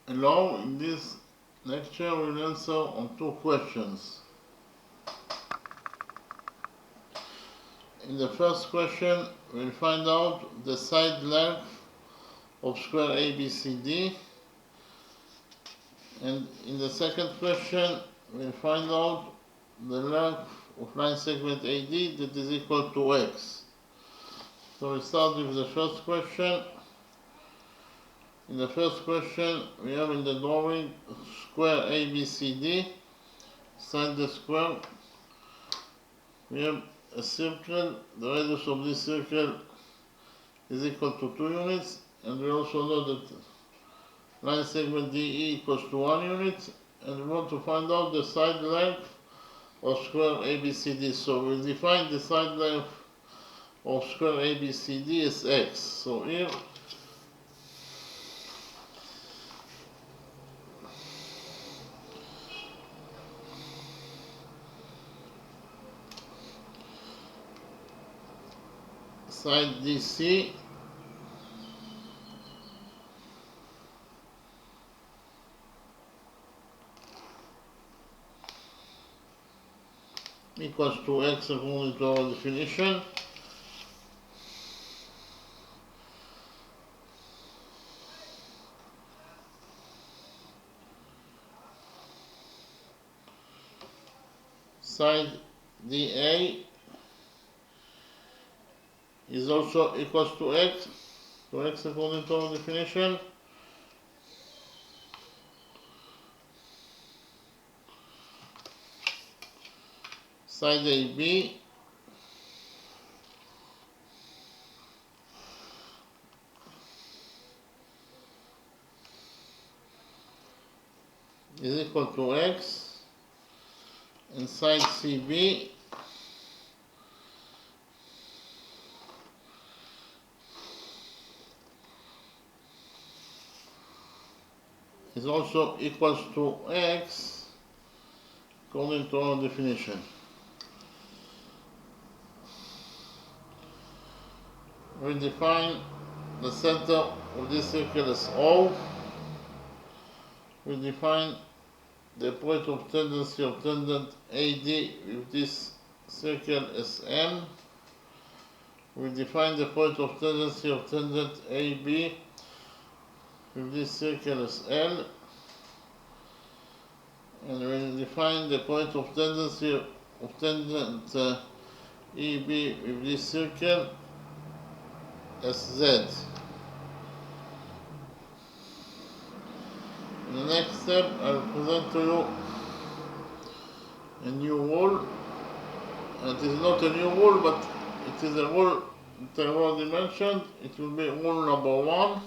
Hello, in this lecture we'll answer on two questions. In the first question, we'll find out the side length of square ABCD, and in the second question, we'll find out the length of line segment AD that is equal to x. So we'll start with the first question. In the first question, we have in the drawing square ABCD. Inside the square, we have a circle. The radius of this circle is equal to 2 units, and we also know that line segment DE equals to 1 unit, and we want to find out the side length of square ABCD. So we'll define the side length of square ABCD as x. So here side DC equals to x according to our definition. Side DA is also equals to x according to our definition. Side AB is equal to x, and side CB is also equals to x according to our definition. We define the center of this circle as O. We define the point of tendency of tangent AD with this circle as M. We define the point of tendency of tangent AB with this circle as L. And we define the point of tendency of tangent EB with this circle as Z. In the next step, I will present to you a new rule. It is not a new rule, but it is a rule that I already mentioned. It will be rule number 1.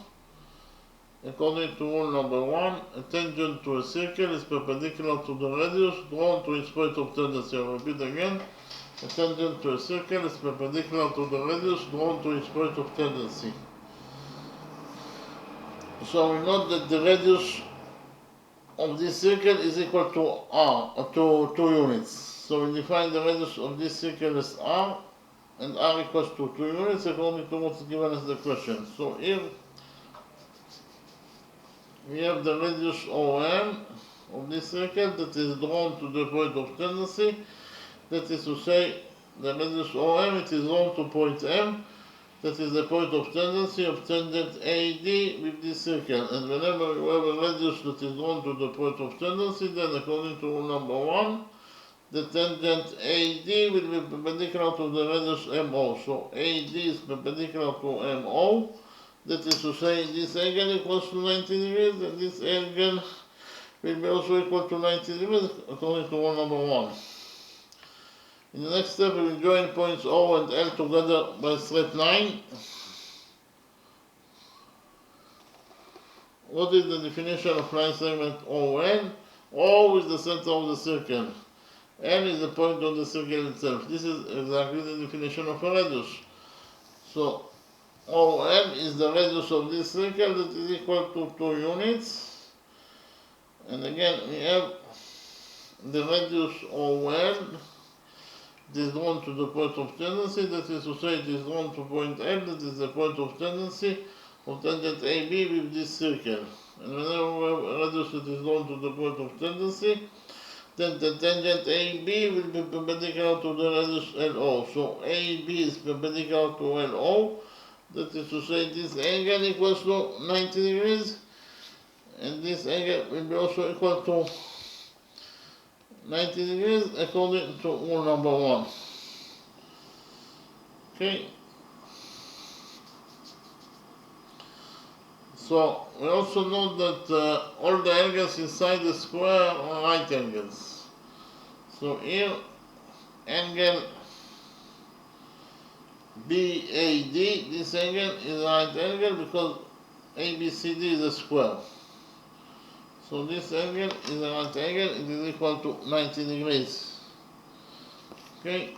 According to rule number 1, a tangent to a circle is perpendicular to the radius drawn to its point of tendency. I repeat again. A tangent to a circle is perpendicular to the radius drawn to its point of tendency. So we note that the radius of this circle is equal to r, or to 2 units. So we define the radius of this circle as r, and r equals to 2 units according to what's given as the question. So here we have the radius OM of this circle that is drawn to the point of tendency. That is to say, the radius OM, it is drawn to point M. That is the point of tendency of tangent AD with this circle. And whenever you have a radius that is drawn to the point of tendency, then according to rule number 1, the tangent AD will be perpendicular to the radius MO. So AD is perpendicular to MO. That is to say, this angle equals to 90 degrees, and this angle will be also equal to 90 degrees according to rule number 1. In the next step, we will join points O and L together by a straight line. What is the definition of line segment ON? O is the center of the circle. N is the point of the circle itself. This is exactly the definition of a radius. So ON is the radius of this circle that is equal to 2 units. And again, we have the radius ON. It is drawn to the point of tendency, that is to say, it is drawn to point M, that is the point of tendency of tangent AB with this circle. and whenever we reduce it is drawn to the point of tendency, then the tangent AB will be perpendicular to the radius LO. So AB is perpendicular to LO. That is to say, this angle equals to 90 degrees, and this angle will be also equal to 90 degrees according to rule number 1. Okay. So we also know that all the angles inside the square are right angles. So here, angle BAD, this angle is a right angle because ABCD is a square. So this angle is a right angle, it is equal to 90 degrees. Okay.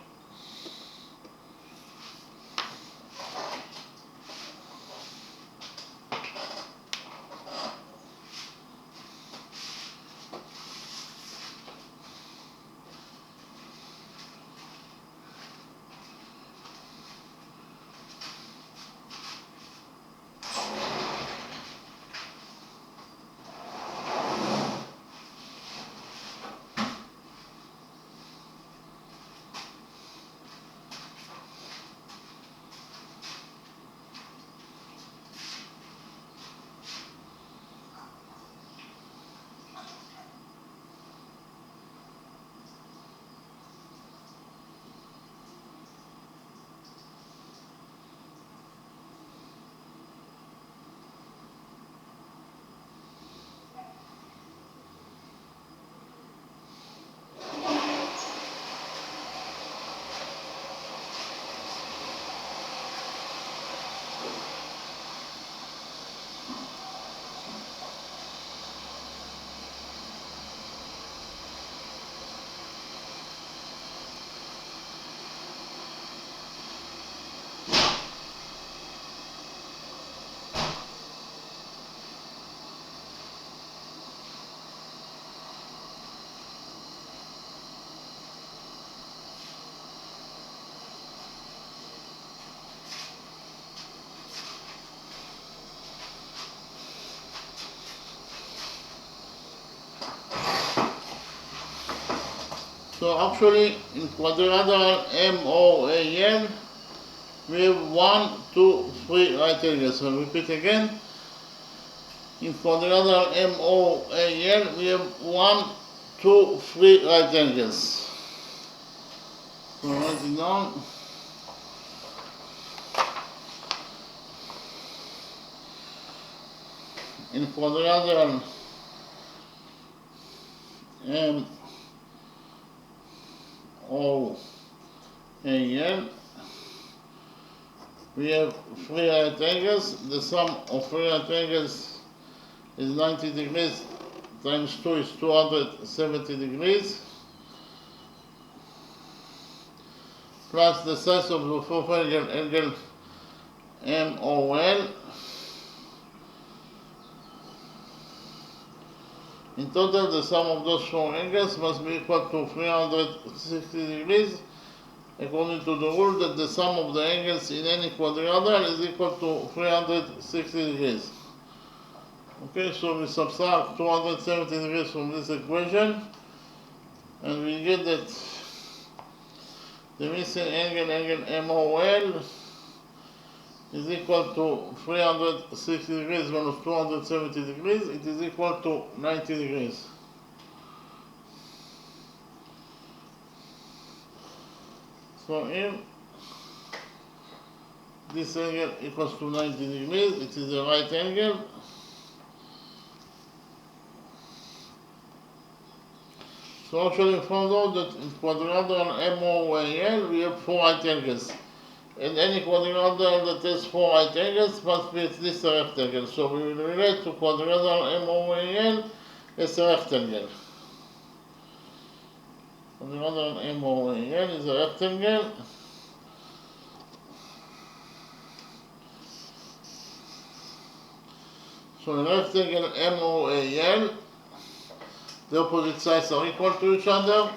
So actually, in quadrilateral MOAN, we have 1, 2, 3 right angles. So repeat again. In quadrilateral MOAN, we have 1, 2, 3 right angles. So write it down. In quadrilateral MOAN, we have 3 right angles. The sum of 3 right angles is 90 degrees times 2 is 270 degrees, plus the size of the fourth angle MOL. In total, the sum of those 4 angles must be equal to 360 degrees, according to the rule that the sum of the angles in any quadrilateral is equal to 360 degrees. Okay, so we subtract 270 degrees from this equation, and we get that the missing angle MOL is equal to 360 degrees minus 270 degrees. It is equal to 90 degrees. So if this angle equals to 90 degrees, it is a right angle. So actually we found out that in quadrilateral MOAL we have 4 right angles. And any quadrilateral that has 4 right angles must be at least a rectangle. So we will relate to quadrilateral MOAL as a rectangle. Quadrilateral MOAL is a rectangle. So in rectangle MOAL, the opposite sides are equal to each other.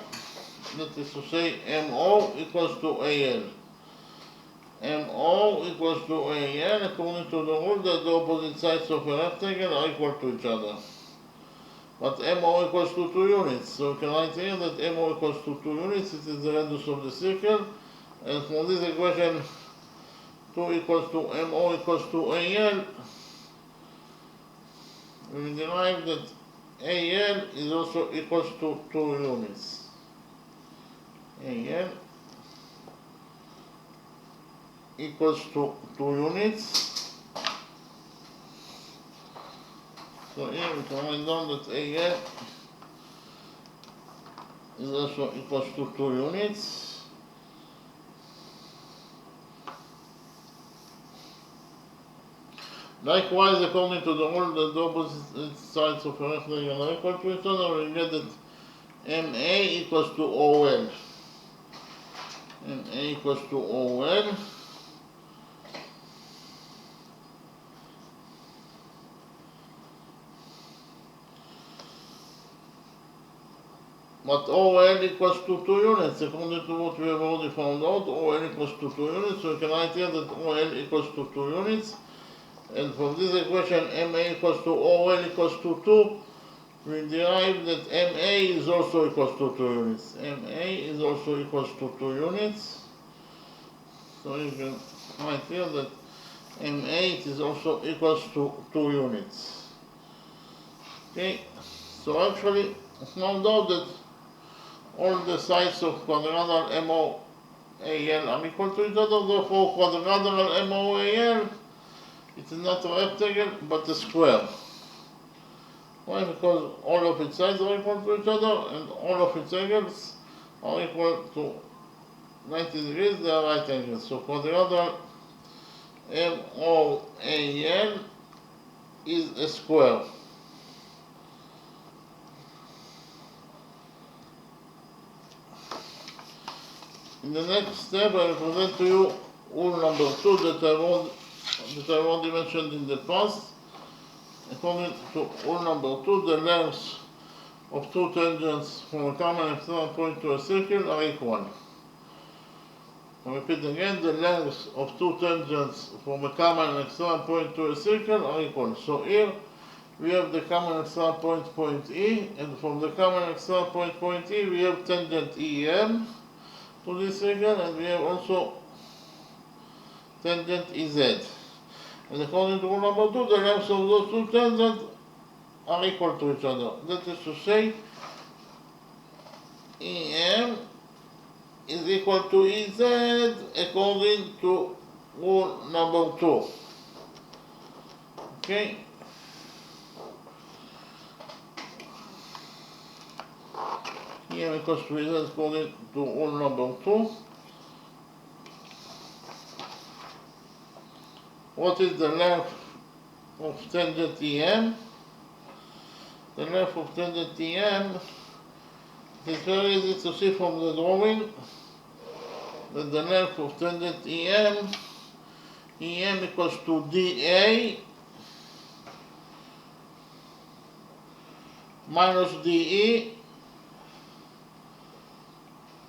That is to say, MO equals to AL. MO equals to AN according to the rule that the opposite sides of a rectangle are equal to each other. But MO equals to 2 units, so we can write here that MO equals to 2 units, it is the radius of the circle, and from this equation 2 equals to MO equals to AL, we derive that AL is also equals to 2 units. AL equals to 2 units. So here we can write down that AL is also equals to 2 units. Likewise, according to the rule that the opposite sides of a rectangle are equal to each other, we get that MA equals to OL. MA equals to OL. But OL equals to 2 units, according to what we have already found out. OL equals to 2 units, so we can write here that OL equals to 2 units. And from this equation, MA equals to OL equals to 2, we derive that MA is also equals to 2 units. MA is also equals to 2 units. So you can write here that MA is also equals to 2 units. Okay, so actually we found out that all the sides of quadrilateral MOAL are equal to each other, therefore quadrilateral MOAL, it is not a rectangle but a square. Why? Because all of its sides are equal to each other and all of its angles are equal to 90 degrees, they are right angles. So quadrilateral MOAL is a square. In the next step, I will present to you rule number 2 that I already mentioned in the past. According to rule number 2, the lengths of two tangents from a common external point to a circle are equal. I repeat again, the lengths of two tangents from a common external point to a circle are equal. So here we have the common external point, point E, and from the common external point, point E, we have tangent EM to this circle, and we have also tangent EZ. And according to rule number 2, the lengths of those two tangents are equal to each other. That is to say, EM is equal to EZ according to rule number 2. Okay? EM equals to EZ according to rule number 2. What is the length of tangent EM? The length of tangent EM, it is very easy to see from the drawing that the length of tangent EM equals to DA minus DE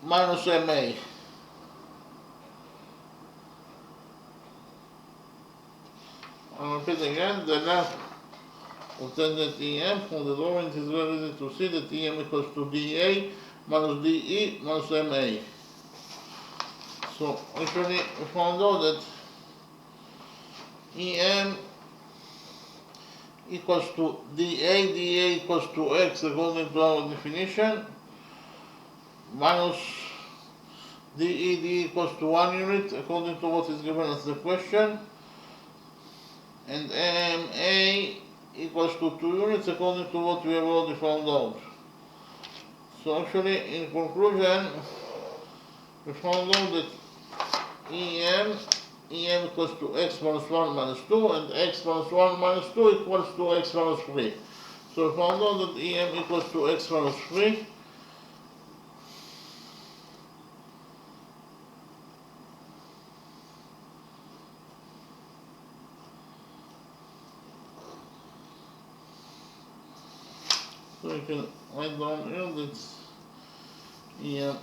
minus MA. I'll repeat again, the length of tangent EM from the drawing is very easy to see that EM equals to DA minus DE minus MA. So actually we found out that EM equals to DA equals to X according to our definition, minus DE equals to 1 unit according to what is given as the question, and MA equals to 2 units according to what we have already found out. So actually, in conclusion, we found out that EM equals to X minus 1 minus 2, and X minus 1 minus 2 equals to X minus 3. So we found out that EM equals to X minus 3. So you can write down here that EM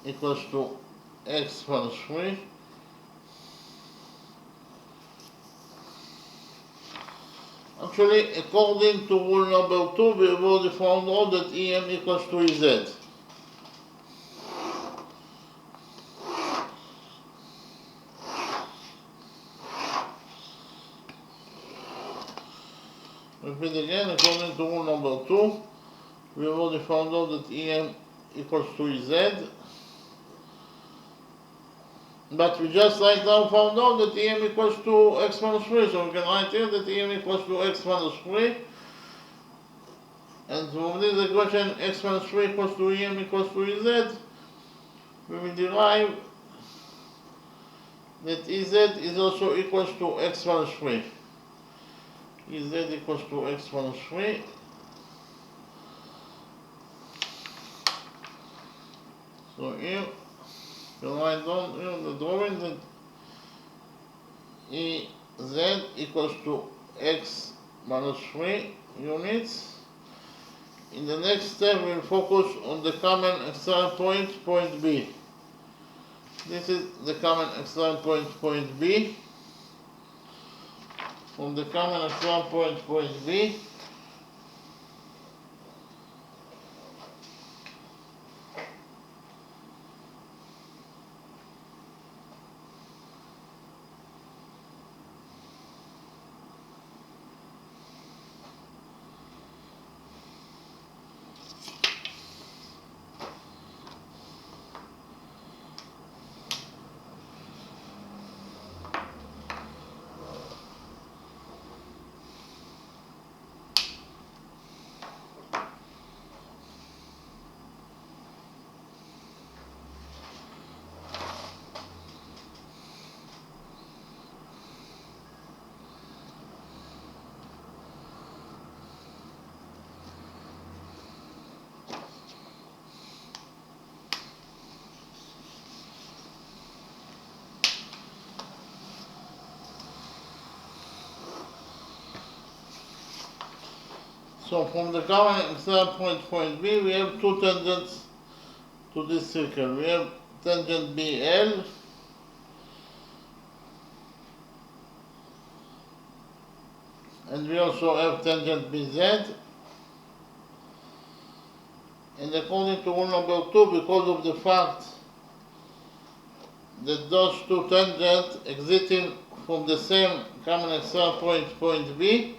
equals to X minus 3. Actually, according to rule number 2, we have already found out that EM equals to EZ. Repeat again, according to rule number 2, we have already found out that EM equals to EZ. But we just right now found out that EM equals to x minus 3, so we can write here that EM equals to x minus 3. And from this equation, x minus 3 equals to EM equals to EZ, we will derive that EZ is also equals to x minus 3. EZ equals to x minus 3. So here, you write down here the drawing that EZ equals to x minus 3 units. In the next step, we'll focus on the common external point, point B. This is the common external point, point B. From the common external point, point B, so from the common external point, point B, we have two tangents to this circle. We have tangent BL and we also have tangent BZ. And according to rule number 2, because of the fact that those two tangents exiting from the same common external point, point B,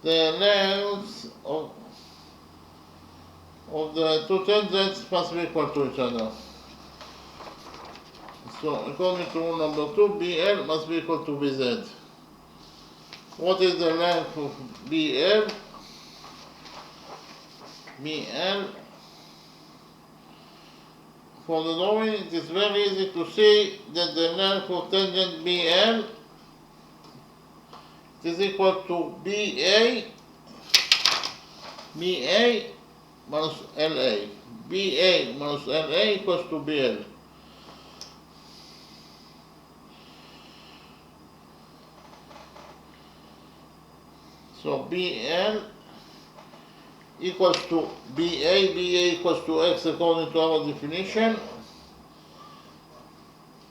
the lengths of the two tangents must be equal to each other. So according to rule number 2, BL must be equal to BZ. What is the length of BL? BL, for the drawing, it is very easy to see that the length of tangent BL is equal to BA minus LA. BA minus LA equals to BL. So BL equals to BA equals to X according to our definition.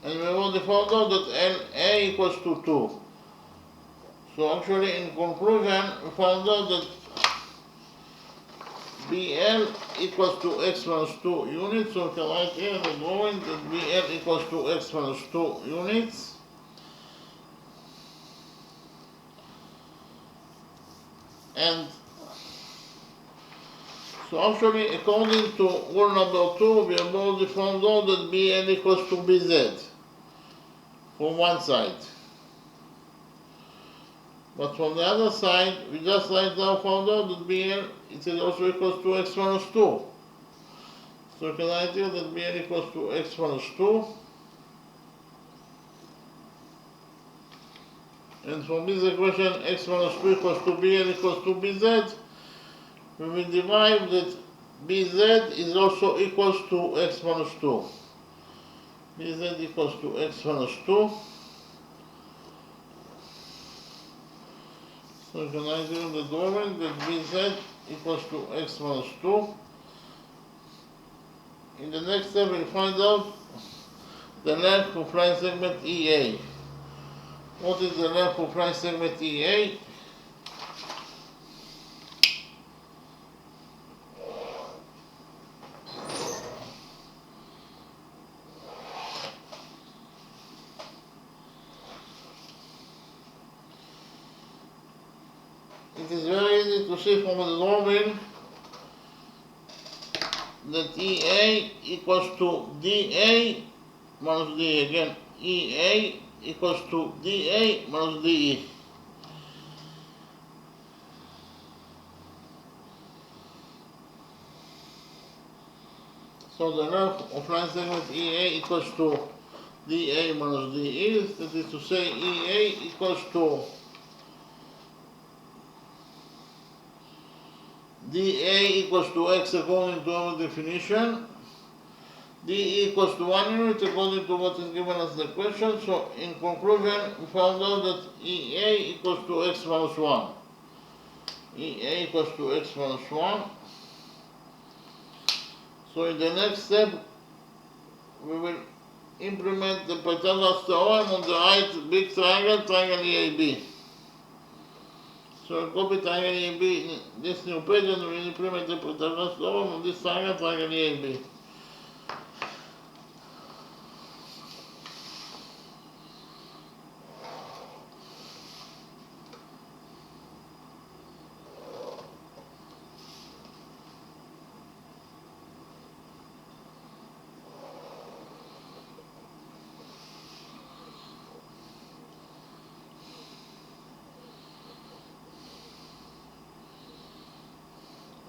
And we already found out that LA equals to 2. So actually in conclusion, we found out that BL equals to x minus 2 units. So we can write here the drawing that BL equals to x minus 2 units. And so actually according to rule number 2, we have already found out that BL equals to BZ from one side. But from the other side, we just right now found out that BL it is also equals to x minus 2. So we can write here that BL equals to x minus 2. And from this equation, x minus 2 equals to BL equals to BZ, we will derive that BZ is also equals to x minus 2. BZ equals to x minus 2. So we can write here in the drawing that BZ equals to x minus 2. In the next step, we'll find out the length of line segment EA. What is the length of line segment EA? it is very easy to see from the drawing that EA equals to DA minus DE. Again, EA equals to DA minus DE. So the length of line segment EA equals to DA minus DE, that is to say EA equals to DA equals to X according to our definition, DE equals to 1 unit according to what is given as the question. So in conclusion, we found out that EA equals to X minus 1. EA equals to X minus 1. So in the next step, we will implement the Pythagoras theorem on the right big triangle, triangle EAB. So we'll copy triangle EAB in this new page and we'll implement the Pythagoras theorem on this triangle, triangle EAB.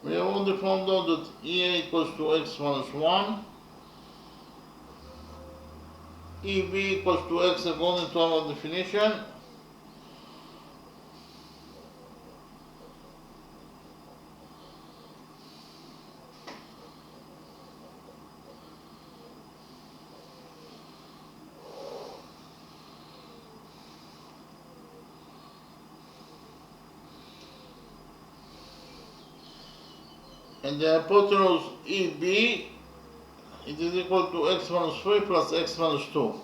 We have already found out that EA equals to X minus 1, EB equals to X according to our definition, and the hypotenuse EB, it is equal to X minus 3 plus X minus 2.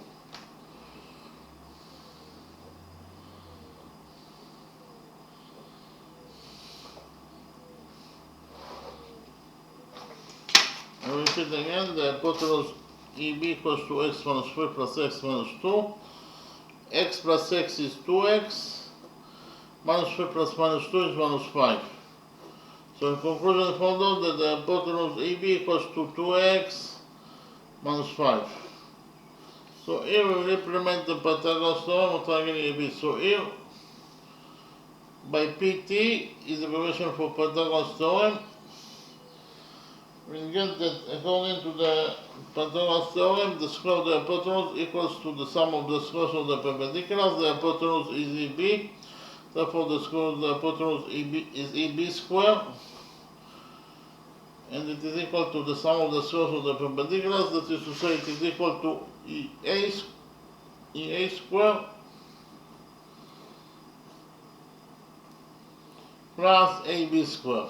I repeat again, the hypotenuse EB equals to X minus 3 plus X minus 2. X plus X is 2X, minus 3 plus minus 2 is minus 5. So in conclusion, we found out that the hypotenuse EB equals to 2X minus 5. So here we will implement the Pythagoras theorem of triangle EAB. So here, by PT is the equation for Pythagoras theorem. We get that according to the Pythagoras theorem, the square of the hypotenuse equals to the sum of the squares of the perpendiculars. The hypotenuse is EB. Therefore, the square of the hypotenuse is EB square, and it is equal to the sum of the squares of the perpendiculars. That is to say, it is equal to EA square plus AB square.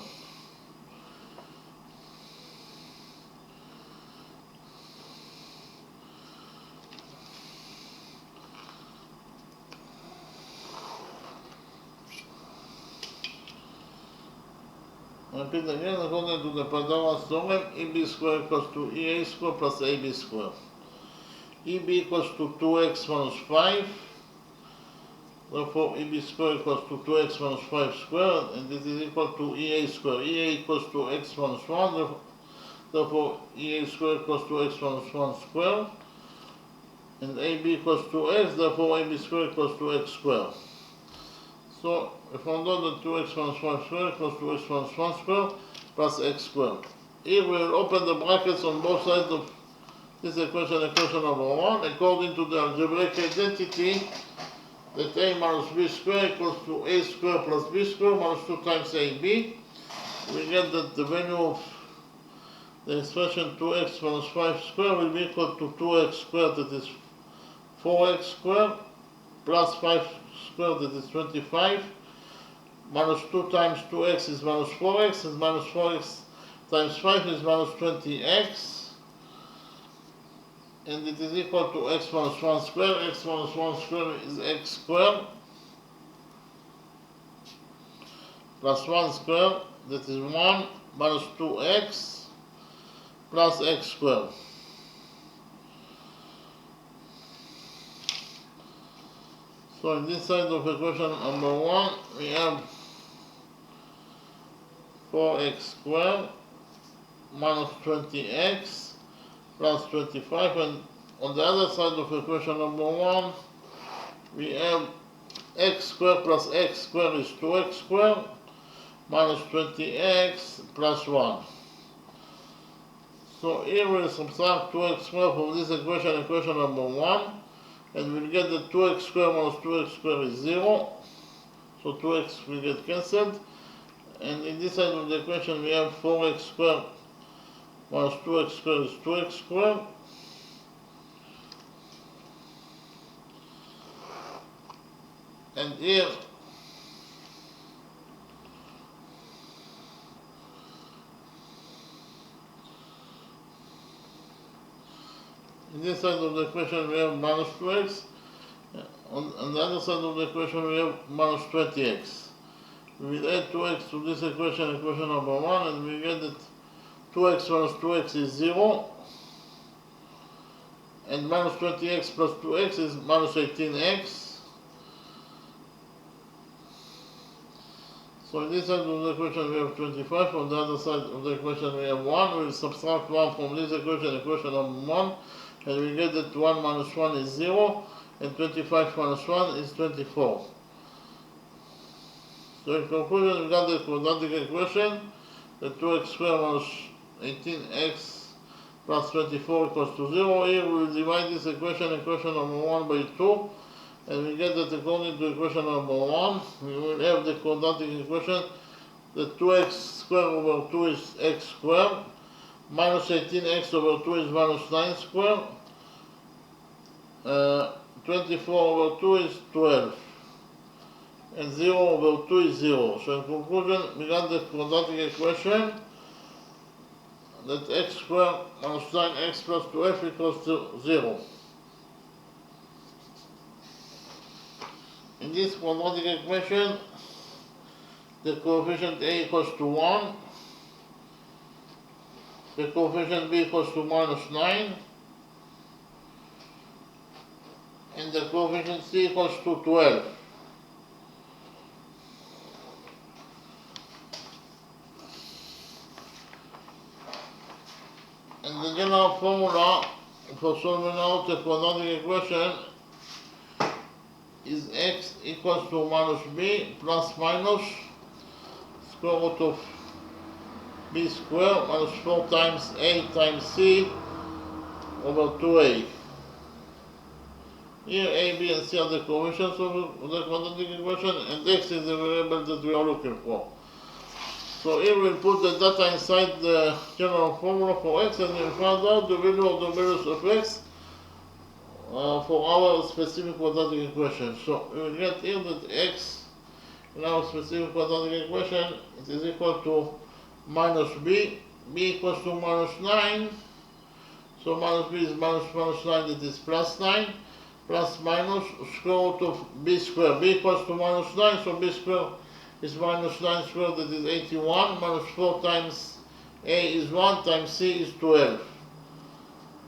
Repeat again, according to the Pythagoras theorem, EB square equals to EA square plus AB square. EB equals to 2X minus 5. Therefore, EB square equals to 2X minus 5 square, and this is equal to EA square. EA equals to X minus 1. Therefore, EA square equals to X minus 1 square. And AB equals to X. Therefore, AB square equals to X square. So we found out that 2X minus 5 square equals to X minus 1 square plus X square. Here we will open the brackets on both sides of this equation, equation number 1, according to the algebraic identity that A minus B square equals to A square plus B square minus 2 times AB. We get that the value of the expression 2X minus 5 square will be equal to 2X squared, that is 4X squared, plus 5 squared, that is 25, minus 2 times 2x is minus 4x, and minus 4x times 5 is minus 20x, and it is equal to x minus 1 squared. X minus 1 squared is x squared, plus 1 squared, that is 1, minus 2x, plus x squared. So in this side of equation number 1, we have 4x squared minus 20x plus 25, and on the other side of equation number 1 we have x squared plus x squared is 2x squared minus 20x plus 1. So here we'll subtract 2x squared from this equation, equation number 1, and we'll get that 2x squared minus 2x squared is 0. So 2x will get cancelled. And in this side of the equation we have 4x squared minus 2x squared is 2x squared. And here in this side of the equation we have minus 2x. On the other side of the equation we have minus 20x. We will add 2x to this equation, equation number 1, and we get that 2x minus 2x is 0, and minus 20x plus 2x is minus 18x. So in this side of the equation we have 25, on the other side of the equation we have 1. We will subtract 1 from this equation, equation number 1, and we get that 1 minus 1 is 0, and 25 minus 1 is 24. So in conclusion, we got the quadratic equation, that 2x squared minus 18x plus 24 equals to 0. Here we will divide this equation, equation number 1 by 2, and we get that according to equation number 1, we will have the quadratic equation that 2x squared over 2 is x squared, minus 18x over 2 is minus 9 squared, 24 over 2 is 12. And 0 over 2 is 0. So in conclusion, we got the quadratic equation that x squared minus 9x plus 2f equals to 0. In this quadratic equation, the coefficient a equals to 1, the coefficient b equals to minus 9, and the coefficient c equals to 12. And the general formula for solving out the quadratic equation is x equals to minus b plus minus square root of b squared minus 4 times a times c over 2a. Here a, b, and c are the coefficients of the quadratic equation, and x is the variable that we are looking for. So here we'll put the data inside the general formula for x, and we'll find out the value of the values of x for our specific quadratic equation. So we will get here that x in our specific quadratic equation it is equal to minus b, b equals to minus 9, so minus b is minus 9, it is plus 9, plus minus square root of b squared, b equals to minus 9, so b squared is minus 9 squared, that is 81, minus 4 times a is 1, times c is 12,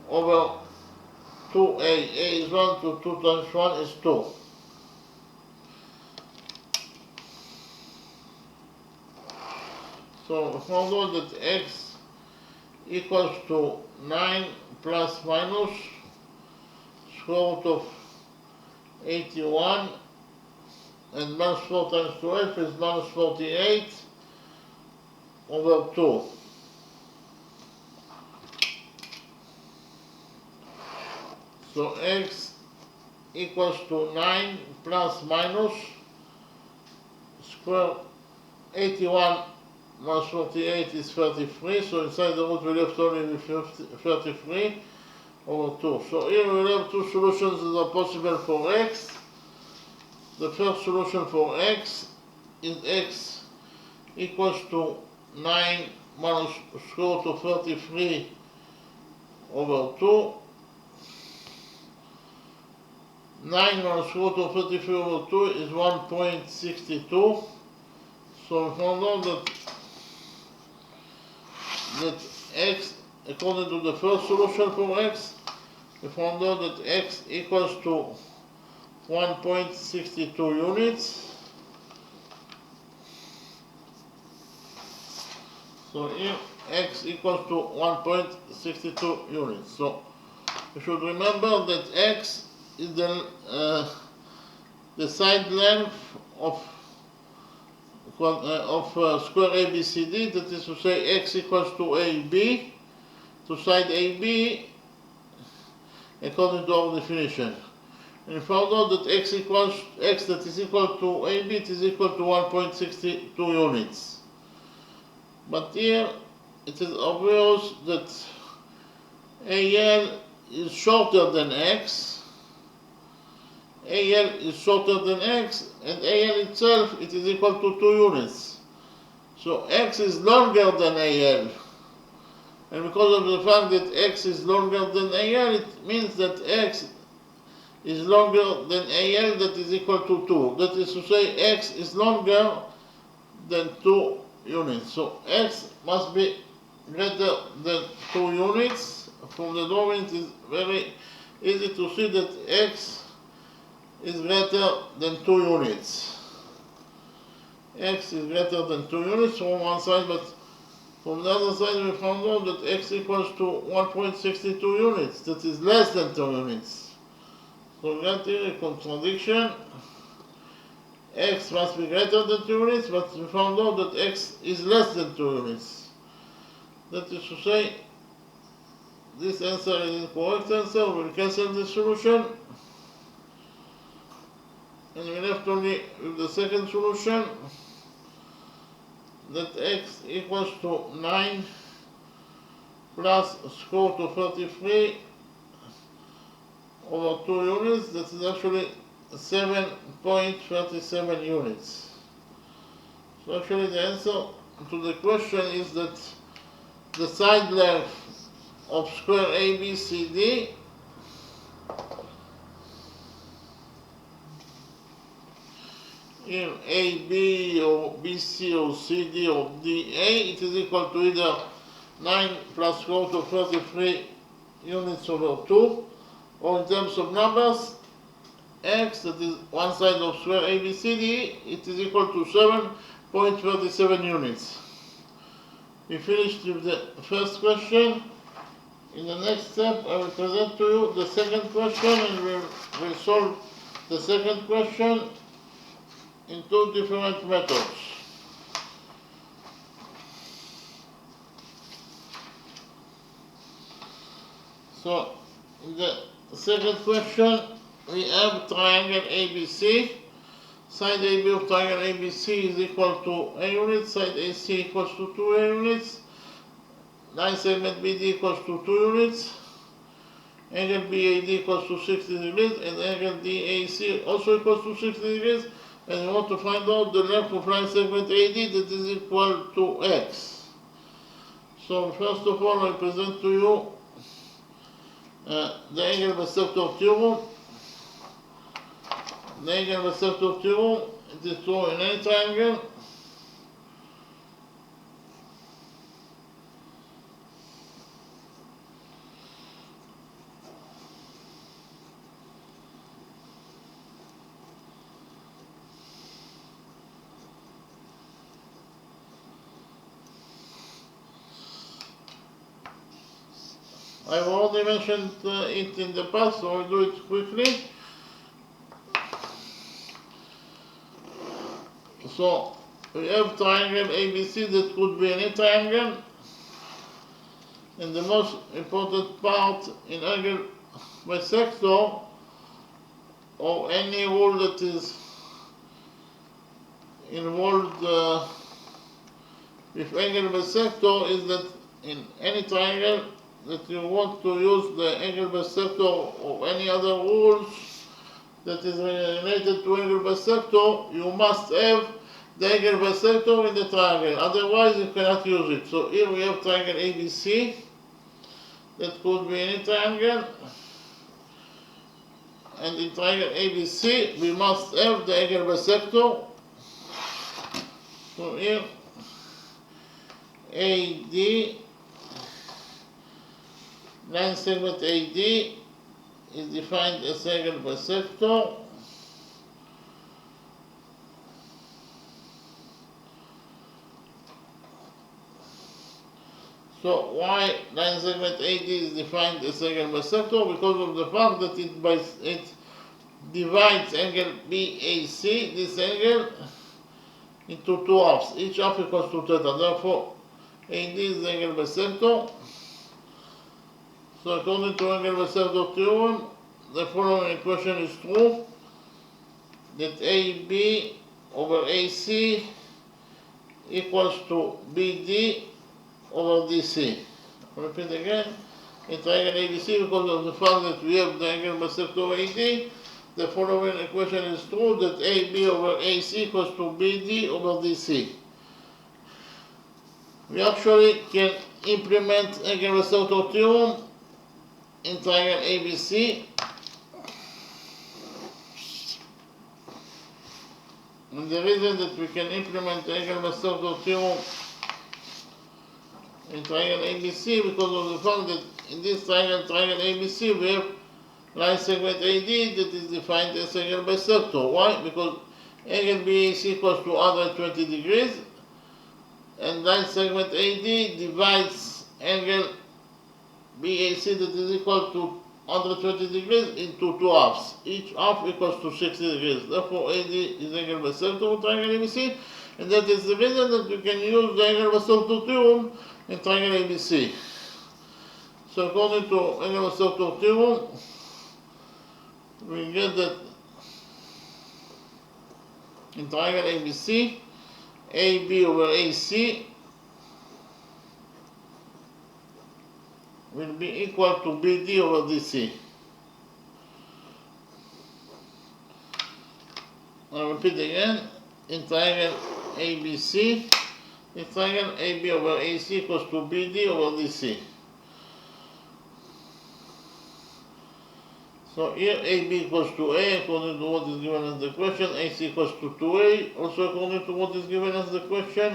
over 2a, a is 1, so 2 times 1 is 2. So we found out that x equals to 9 plus minus square root of 81, and minus 4 times 12 is minus 48 over 2. So x equals to 9 plus minus square 81 minus 48 is 33, so inside the root we left only 33 over 2. So here we have two solutions that are possible for x. The first solution for x is x equals to 9 minus square root of 33 over 2. 9 minus square root of 33 over 2 is 1.62. So we found out that x, according to the first solution for x, we found out that x equals to 1.62 units. So here x equals to 1.62 units. So you should remember that x is the side length of square ABCD, that is to say x equals to AB, to side AB, according to our definition. And we found out that x that is equal to AB, it is equal to 1.62 units. But here it is obvious that AL is shorter than x. AL is shorter than x, and AL itself, it is equal to 2 units. So x is longer than AL. And because of the fact that x is longer than AL, it means that x is longer than AL, that is equal to 2. That is to say, x is longer than 2 units. So x must be greater than 2 units. From the drawing, it is very easy to see that x is greater than 2 units. X is greater than 2 units from one side, but from the other side we found out that x equals to 1.62 units, that is less than 2 units. So we got here a contradiction. X must be greater than 2 units, but we found out that x is less than 2 units. That is to say, this answer is the correct answer. We'll cancel this solution. And we left only with the second solution, that x equals to 9 plus square root of 33 over 2 units. That is actually 7.37 units. So actually the answer to the question is that the side length of square ABCD in AB or BC or CD or DA, it is equal to either 9 plus square root of 33 units over 2, or in terms of numbers, x, that is one side of square ABCD, it is equal to 7.37 units. We finished with the first question. In the next step, I will present to you the second question, and we'll solve the second question in 2 different methods. So, in the second question, we have triangle ABC. Side AB of triangle ABC is equal to A units, side AC equals to 2A units, line segment BD equals to 2 units, angle BAD equals to 60 degrees, and angle DAC also equals to 60 degrees. And we want to find out the length of line segment AD, that is equal to x. So first of all, I present to you the angle bisector theorem. The angle bisector theorem, it is true in any triangle. I've already mentioned it in the past, so I'll do it quickly. So we have triangle ABC that could be any triangle, and the most important part in angle bisector, or any rule that is involved with angle bisector, is that in any triangle that you want to use the angle bisector or any other rules that is related to angle bisector, you must have the angle bisector in the triangle, otherwise you cannot use it. So here we have triangle ABC, that could be any triangle, and in triangle ABC we must have the angle bisector. So here AD, line segment AD is defined as angle bisector. So why line segment AD is defined as angle bisector? Because of the fact that it divides angle BAC, this angle, into two halves. Each half equals to theta. Therefore, AD is angle bisector. So according to angle bisector theorem, the following equation is true, that AB over AC equals to BD over DC. I'll repeat again. In triangle ABC, because of the fact that we have the angle bisector AD, the following equation is true, that AB over AC equals to BD over DC. We actually can implement angle bisector theorem in triangle ABC. And the reason that we can implement angle bisector theorem in triangle ABC, because of the fact that in this triangle ABC, we have line segment AD that is defined as angle bisector. Why? Because angle BAC equals to 120 degrees, and line segment AD divides angle BAC that is equal to 120 degrees into two halves. Each half equals to 60 degrees. Therefore, AD is angle bisector of triangle ABC, and that is the reason that we can use the angle bisector theorem in triangle ABC. So according to angle bisector theorem, we get that in triangle ABC, AB over AC will be equal to BD over DC. I'll repeat again. In triangle ABC, the triangle AB over AC equals to BD over DC. So here AB equals to A according to what is given as the question, AC equals to 2A also according to what is given as the question,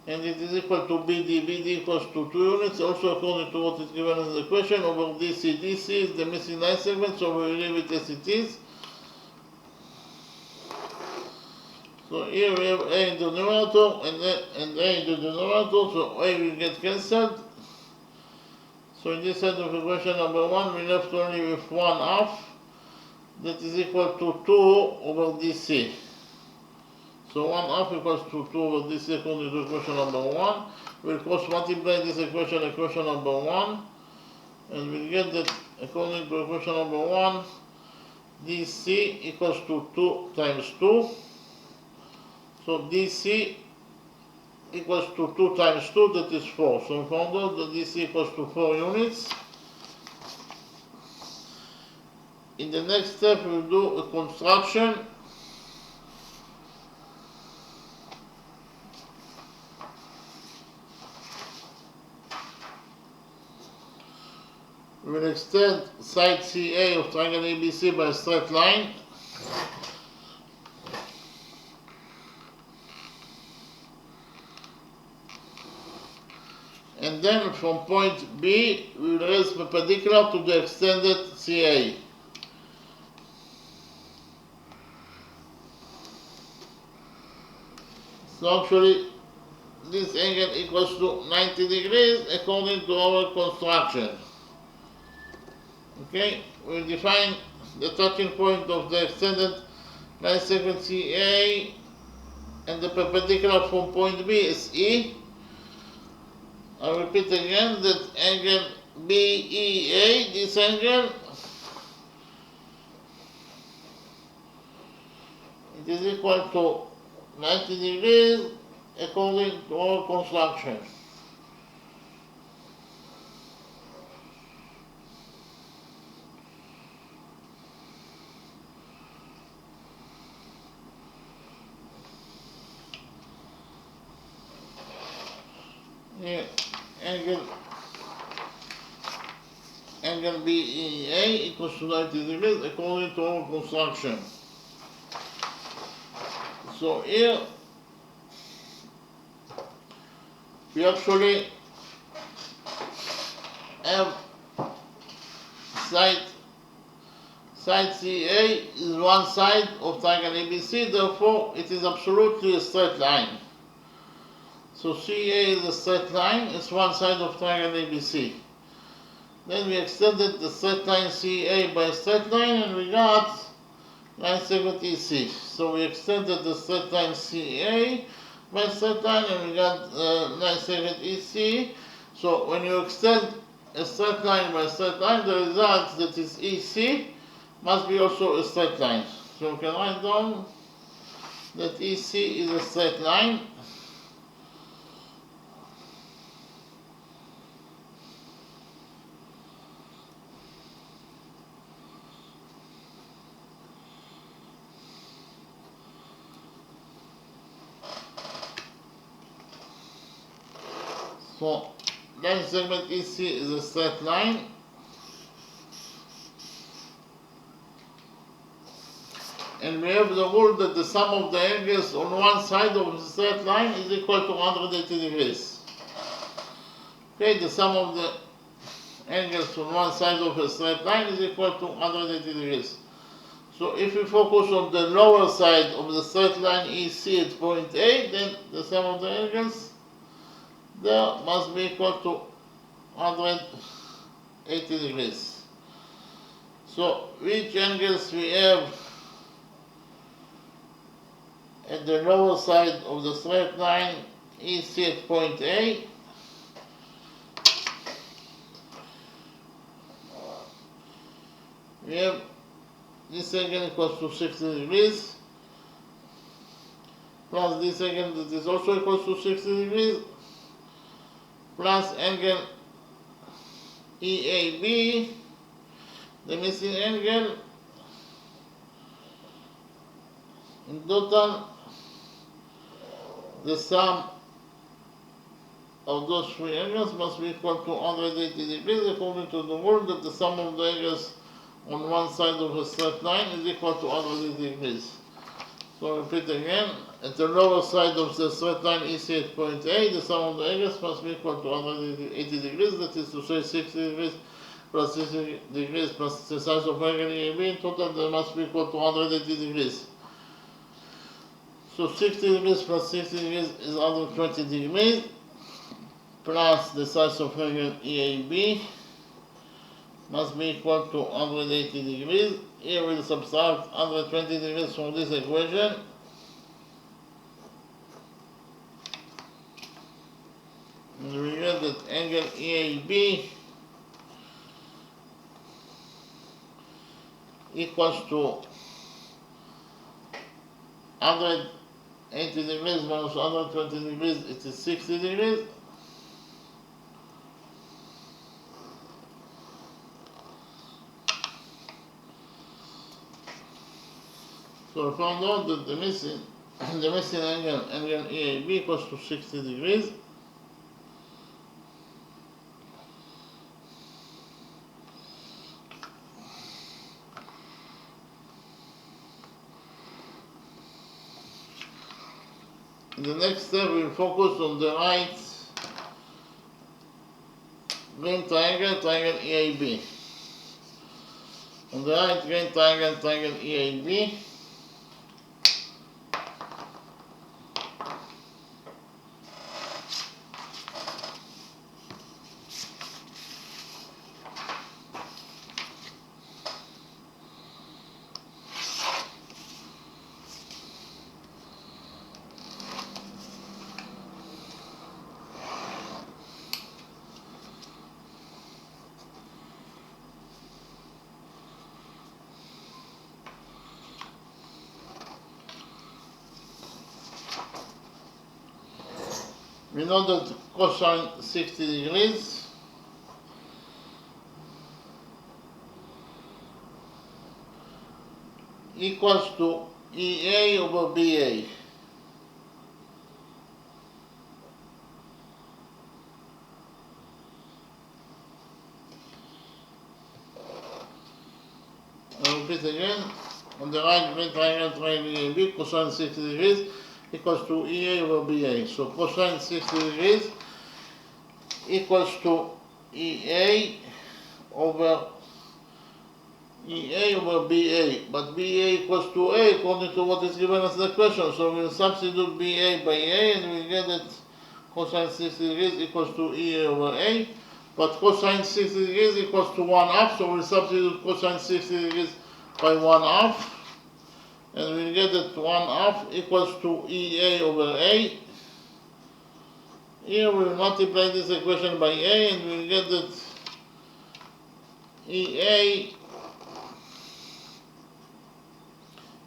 and it is equal to BD, BD equals to 2 units also according to what is given as the question, over DC, DC is the missing line segment, so we leave it as it is. So here we have A in the numerator and A in the denominator, so A will get cancelled. So in this set of equation number 1, we left only with 1 half, that is equal to 2 over DC. So 1 half equals to 2 over DC according to equation number 1. We'll cross multiply this equation number 1, and we'll get that according to equation number 1, DC equals to 2 times 2. So DC equals to 2 times 2, that is 4. So we found out that DC equals to 4 units. In the next step, we'll do a construction. We will extend side CA of triangle ABC by a straight line. And then from point B, we will raise perpendicular to the extended CA. So actually, this angle equals to 90 degrees according to our construction. Okay, we define the touching point of the extended line segment CA and the perpendicular from point B is E. I repeat again that angle BEA, this angle, it is equal to 90 degrees according to our construction. Here, angle BEA equals to 90 degrees according to our construction. So here we actually have side CA is one side of triangle ABC, therefore it is absolutely a straight line. So CA is a straight line, it's one side of triangle ABC. Then we extended the straight line CA by a straight line and we got line segment EC. So we extended the straight line CA by a straight line and we got line segment EC. So when you extend a straight line by a straight line, the result that is EC must be also a straight line. So we can write down that EC is a straight line. So line segment EC is a straight line. And we have the rule that the sum of the angles on one side of the straight line is equal to 180 degrees. Okay, the sum of the angles on one side of a straight line is equal to 180 degrees. So if we focus on the lower side of the straight line EC at point A, then the sum of the angles there must be equal to 180 degrees. So which angles we have at the lower side of the straight line EC at point A? We have this angle equals to 60 degrees plus this angle that is also equals to 60 degrees plus angle EAB, the missing angle. In total, the sum of those three angles must be equal to 180 degrees according to the rule that the sum of the angles on one side of a straight line is equal to 180 degrees. So repeat again, at the lower side of the straight line EC at point A, the sum of the angles must be equal to 180 degrees, that is to say 60 degrees plus 60 degrees plus the size of angle EAB. In total, they must be equal to 180 degrees. So 60 degrees plus 60 degrees is 120 degrees plus the size of angle EAB must be equal to 180 degrees. Here we'll subtract 120 degrees from this equation. And we get that angle EAB equals to 180 degrees minus 120 degrees, it is 60 degrees. So we found out that the missing angle EAB equals to 60 degrees. In the next step, we will focus on the right green triangle EAB. On the right green triangle EAB, we know that cosine 60 degrees equals to EA over BA. I'll repeat again. On the right green triangle EAB, cosine 60 degrees equals to EA over BA. So cosine 60 degrees equals to EA over BA, but BA equals to A according to what is given us the question. So we'll substitute BA by A and we get that cosine 60 degrees equals to EA over A, but cosine 60 degrees equals to 1 half, so we substitute cosine 60 degrees by 1 half, and we get that 1 half equals to EA over A. Here we will multiply this equation by A, and we get that EA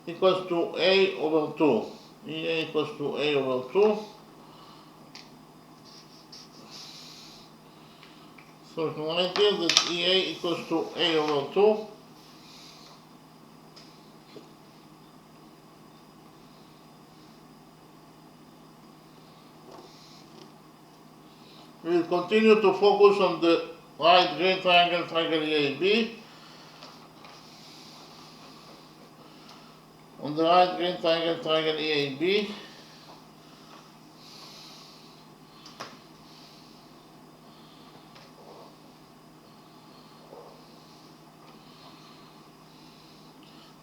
equals to A over 2. EA equals to A over 2. So if we write here that EA equals to A over 2, we will continue to focus on the right green triangle, triangle EAB. On the right green triangle, triangle EAB,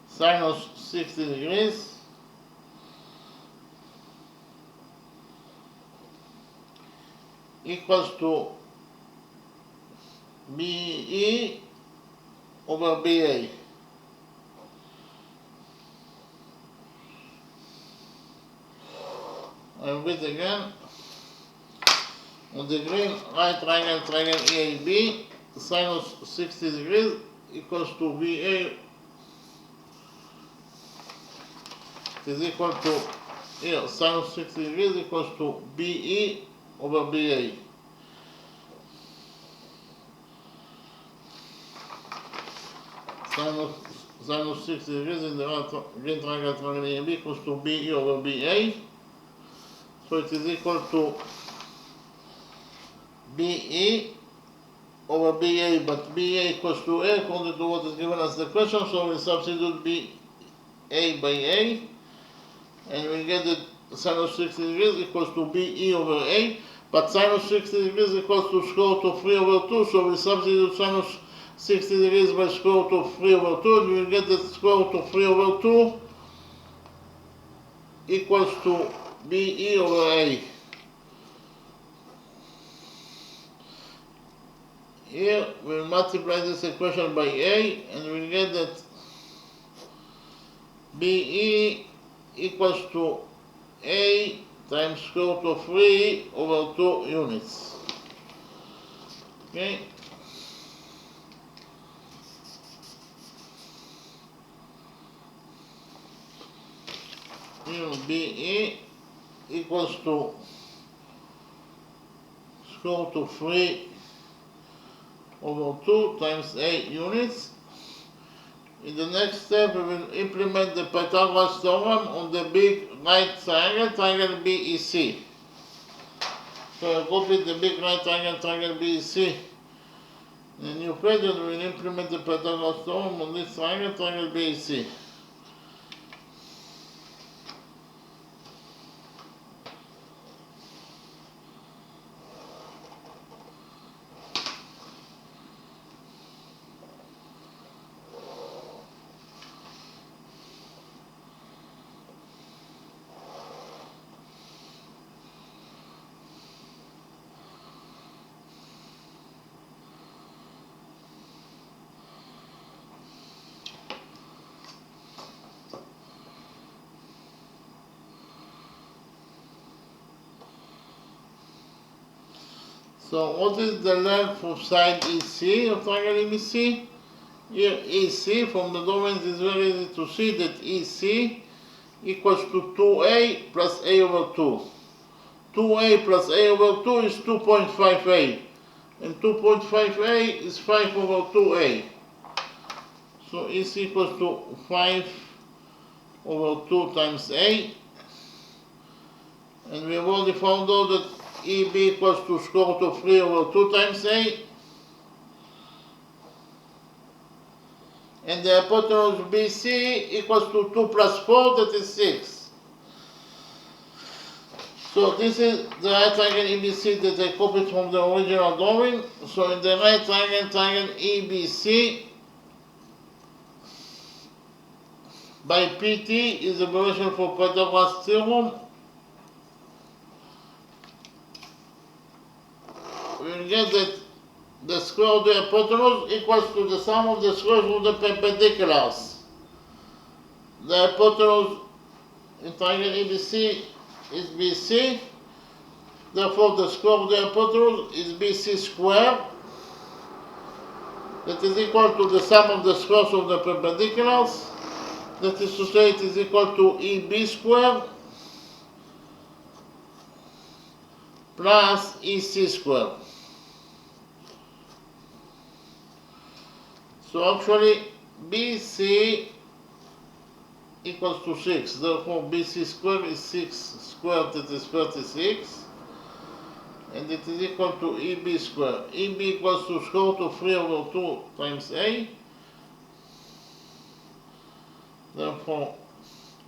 sinus 60 degrees equals to BE over BA. I repeat again. On the green right triangle, triangle EAB, sinus 60 degrees equals to BA is equal to, here, sinus 60 degrees equals to BE over BA. Sinus 60 degrees in the right green triangle, triangle EAB equals to BE over BA. So it is equal to BE over BA, but BA equals to A according to what is given as the question, so we substitute BA by A, and we get that sinus 60 degrees equals to BE over A, but sinus 60 degrees equals to square root of 3 over 2, so we substitute sinus 60 degrees by square root of 3 over 2, and we will get that square root of 3 over 2 equals to BE over A. Here we will multiply this equation by A, and we will get that BE equals to A times square root of 3 over 2 units. Okay? Here BE equals to square root of 3 over 2 times 8 units. In the next step, we will implement the Pythagoras theorem on the big right triangle, triangle BEC. So I copy the big right triangle, triangle BEC in a new page, and we will implement the Pythagoras theorem on this triangle, triangle BEC. So what is the length of side EC of triangle ABC? Here EC from the domains is very easy to see that EC equals to 2A plus A over 2. 2A plus A over 2 is 2.5A, and 2.5A is 5 over 2A. So EC equals to 5 over 2 times A, and we have already found out that EB equals to square root of 3 over 2 times A, and the hypotenuse BC equals to 2 plus 4, that is 6. So this is the right triangle EBC that I copied from the original drawing. So in the right triangle, triangle EBC, by PT is the operation for Pythagoras theorem. we will get that the square of the hypotenuse equals to the sum of the squares of the perpendiculars. The hypotenuse in triangle ABC is BC, therefore the square of the hypotenuse is BC squared. That is equal to the sum of the squares of the perpendiculars. That is to say, it is equal to EB squared plus EC squared. So actually, BC equals to 6. Therefore, BC squared is 6 squared, that is 36. And it is equal to EB squared. EB equals to square root of 3 over 2 times A. Therefore,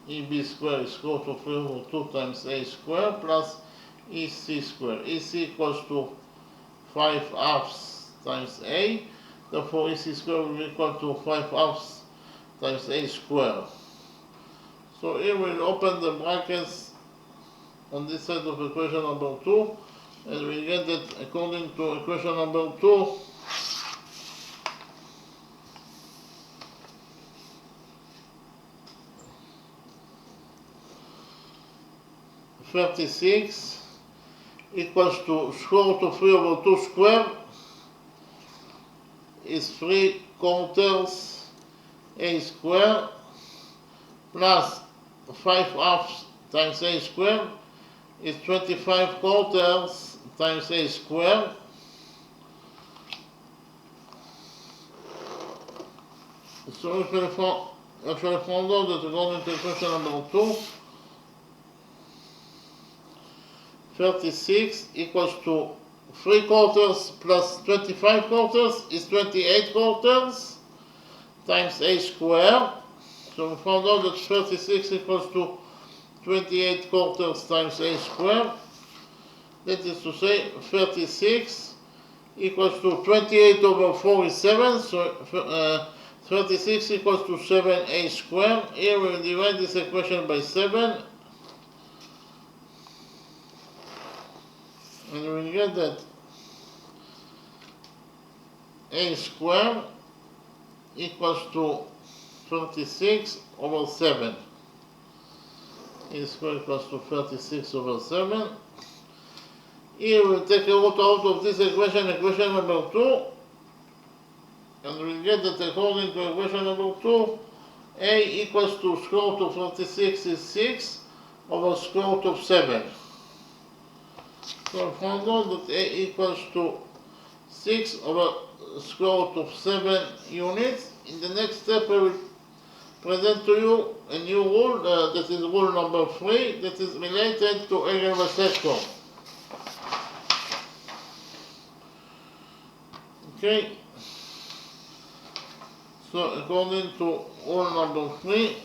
EB squared is square root of 3 over 2 times A squared plus EC squared. EC equals to 5 halves times A. Therefore, EC squared will be equal to 5 halves times A squared. So here we'll open the brackets on this side of equation number 2. And we get that according to equation number 2, (36) equals to square root of 3 over 2 squared is 3/4 A squared plus 5 halves times A squared is 25/4 times A squared. So we actually found out that according to equation number 2, 36 equals to 3/4 plus 25/4 is 28/4 times A squared. So we found out that 36 equals to 28/4 times A squared. That is to say, 36 equals to 28 over 4 is 7, so 36 equals to 7A squared. Here we will divide this equation by 7, and we will get that A squared equals to 36 over 7. A squared equals to 36 over 7. Here we'll take a root out of this equation, equation number 2, and we'll get that according to equation number 2, A equals to square root of 36 is 6 over square root of 7. So we found out that A equals to 6 over square root of 7 units. In the next step I will present to you a new rule, that is rule number 3, that is related to eigenvector. Okay, so according to rule number 3,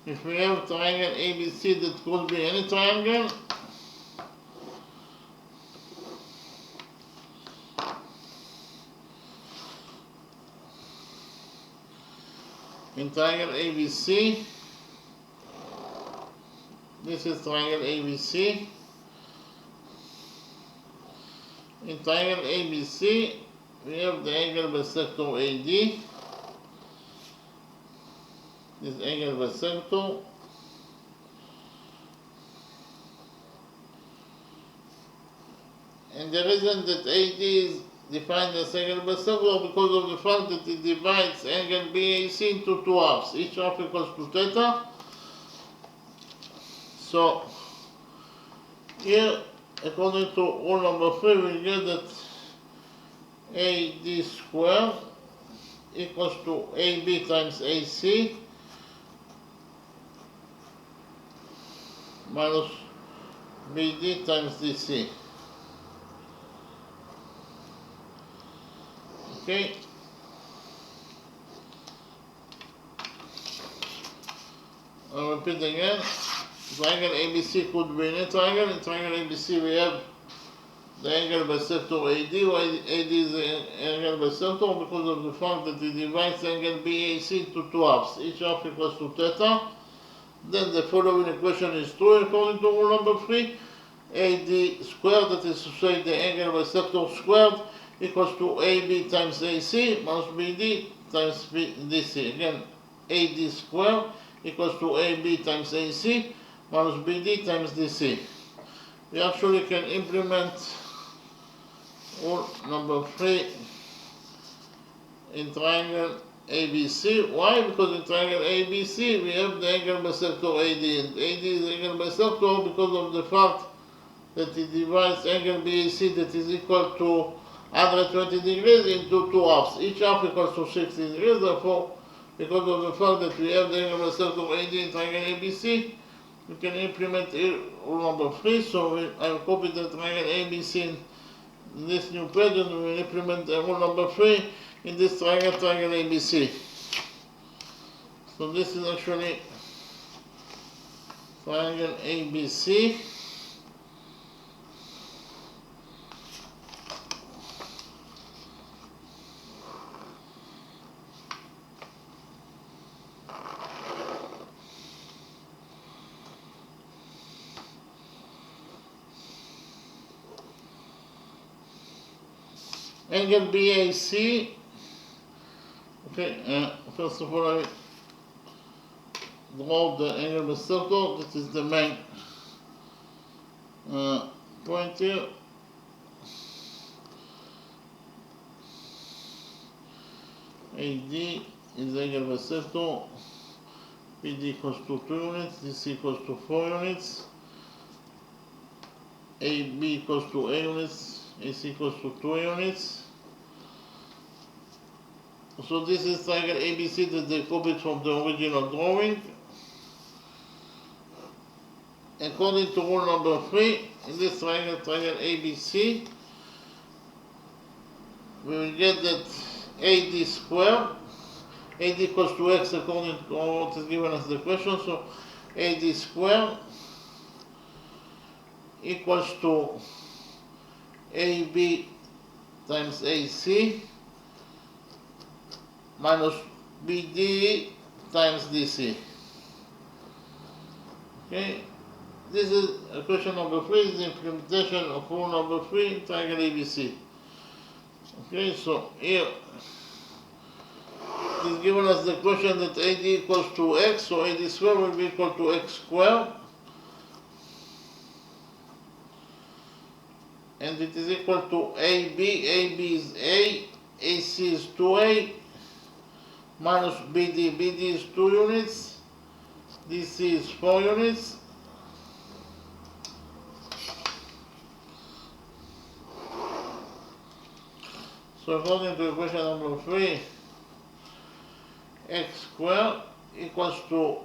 if we have triangle ABC that could be any triangle, in triangle ABC, this is triangle ABC. In triangle ABC, we have the angle bisector AD. This angle bisector. And the reason that AD is defined as angle bisector because of the fact that it divides angle BAC into 2 halves. Each half equals to theta. So here, according to rule number 3, we get that AD squared equals to AB times AC minus BD times DC. Okay. I'll repeat again. Triangle ABC could be any triangle. In triangle ABC we have the angle bisector AD, why AD is the angle bisector because of the fact that it divides angle BAC into 2 halves. Each half equals to theta. Then the following equation is true according to rule number 3. AD squared, that is to say the angle bisector squared, equals to AB times AC minus BD times DC. Again, AD squared equals to AB times AC minus BD times DC. We actually can implement rule number 3 in triangle ABC. Why? Because in triangle ABC we have the angle bisector AD, and AD is angle bisector because of the fact that it divides angle BAC that is equal to 120 degrees into two halves. Each half equals to 60 degrees. Therefore, because of the fact that we have the angle bisector AD in triangle ABC, we can implement rule number 3. So I will copy the triangle ABC in this new page, and we will implement rule number 3 in this triangle ABC. So this is actually triangle ABC. Angle BAC. Okay, first of all I draw the angle bisector. That is the main point here. AD is angle bisector. BD equals to 2 units, DC equals to 4 units, AB equals to 8 units, AC equals to 2 units. So this is triangle ABC that they copied from the original drawing. According to rule number 3, in this triangle ABC, we will get that AD squared, AD equals to x according to what is given as the question. So AD squared equals to AB times AC minus BD times DC. Okay, this is equation number 3, is the implementation of rule number 3 in triangle ABC. Okay, so here it is given as the question that AD equals to x, so AD squared will be equal to x squared, and it is equal to AB. AB is A, AC is 2A, minus BD. BD is 2 units, DC is 4 units. So according to equation number 3, x squared equals to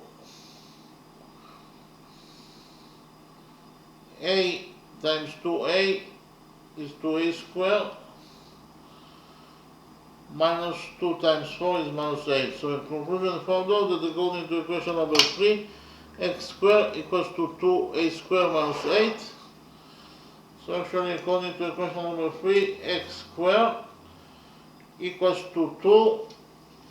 A times 2A is 2A squared, minus 2 times 4 is minus 8. So in conclusion, found out that according to equation number 3, x squared equals to 2a squared minus 8. So actually, according to equation number 3, x squared equals to 2